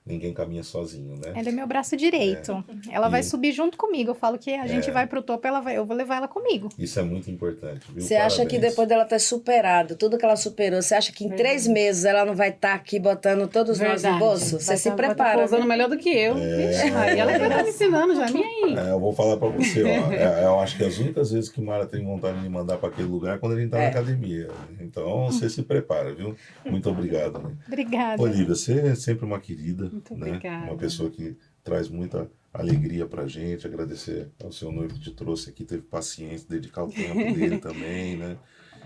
ninguém caminha sozinho, né? Ela é meu braço direito. Ela vai E- subir junto comigo. Eu falo que a gente vai pro topo, eu vou levar ela comigo. Isso é muito importante, viu? Você acha que Parabéns. depois dela ter superado tudo que ela superou, você acha que em 3 meses ela não vai estar aqui botando todos nós no bolso? Você se prepara. Vai usando melhor do que eu. Vixe, Maria, ela que tá me ensinando já, nem aí. Eu vou falar pra você, ó. Eu acho que as únicas vezes que Mara tem vontade de me mandar pra aquele lugar é quando a gente tá na academia. Então, você se prepara, viu? Muito obrigado. Né? Obrigada. Olivia, você é sempre uma querida, Muito né? obrigada. Uma pessoa que traz muita alegria pra gente. Agradecer ao seu noivo que te trouxe aqui, teve paciência, dedicar o tempo dele também, né?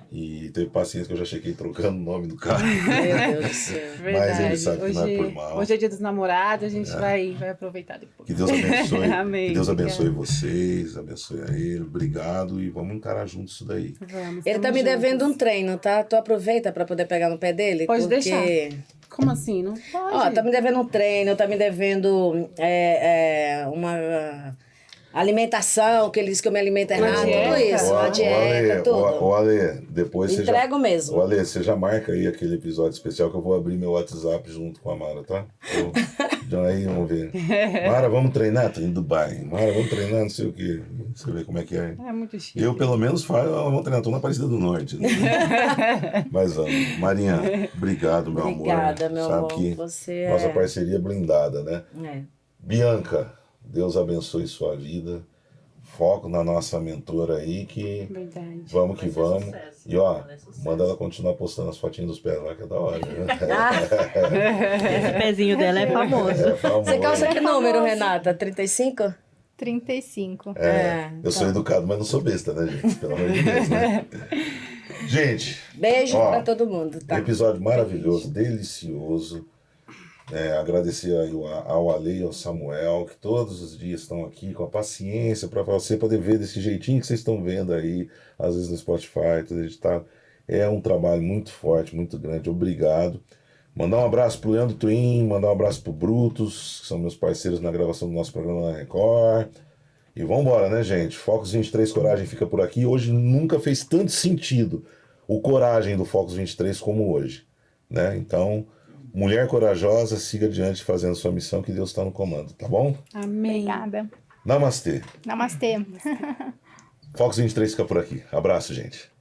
E teve paciência que eu já cheguei trocando o nome do carro. Meu Deus do céu. Mas ele sabe que não é por mal. Hoje é dia dos namorados, a gente vai aproveitar depois. Que Deus abençoe. Amém. Que Deus abençoe Obrigada. vocês, abençoe a ele. Obrigado e vamos encarar junto isso daí. Vamos, Ele tá estamos me devendo um juntos. treino, tá? Tu aproveita pra poder pegar no pé dele? Pode porque... deixar. Como assim? Não pode. Ó, tá me devendo um treino, tá me devendo uma alimentação, que ele disse que eu me alimento Uma errado, dieta? tudo isso, uma dieta, tudo. Ô, Ale, depois você já... Entrego mesmo. Ô, Ale, você já marca aí aquele episódio especial que eu vou abrir meu WhatsApp junto com a Mara, tá? Então aí, vamos ver. Mara, vamos treinar? Tô em Dubai. Mara, vamos treinar, não sei o quê. Você vê como é que é. É muito chique. Eu, pelo menos, falo, vamos treinar, tô na Aparecida do Norte. Né? Mas vamos. Marinha, obrigado, meu Obrigada, amor. meu Sabe amor. que Você nossa é... parceria é blindada, né? é. Bianca, Deus abençoe sua vida. Foco na nossa mentora aí, que Verdade. vamos que Vai ser vamos. sucesso. E ó, Vai ser sucesso. manda ela continuar postando as fotinhas dos pés lá, que é da hora. Né? Esse pezinho dela é famoso. É famoso. Você calça que número, Renata? 35? 35. Eu sou educado, mas não sou besta, né, gente? Pelo amor de Deus, né? Gente, Beijo Ó, pra todo mundo, tá? episódio maravilhoso, delicioso. Agradecer aí ao Ale e ao Samuel, que todos os dias estão aqui com a paciência para você poder ver desse jeitinho que vocês estão vendo aí, às vezes no Spotify, tudo editado. É um trabalho muito forte, muito grande. Obrigado. Mandar um abraço pro Leandro Twin, mandar um abraço pro Brutus, que são meus parceiros na gravação do nosso programa na Record. E vambora, né, gente? Focus 23 Coragem fica por aqui. Hoje nunca fez tanto sentido o Coragem do Focus 23 como hoje, né? Então, mulher corajosa, siga adiante fazendo sua missão, que Deus está no comando, tá bom? Amém. Obrigada. Namastê. Namastê. Focus 23 fica por aqui. Abraço, gente.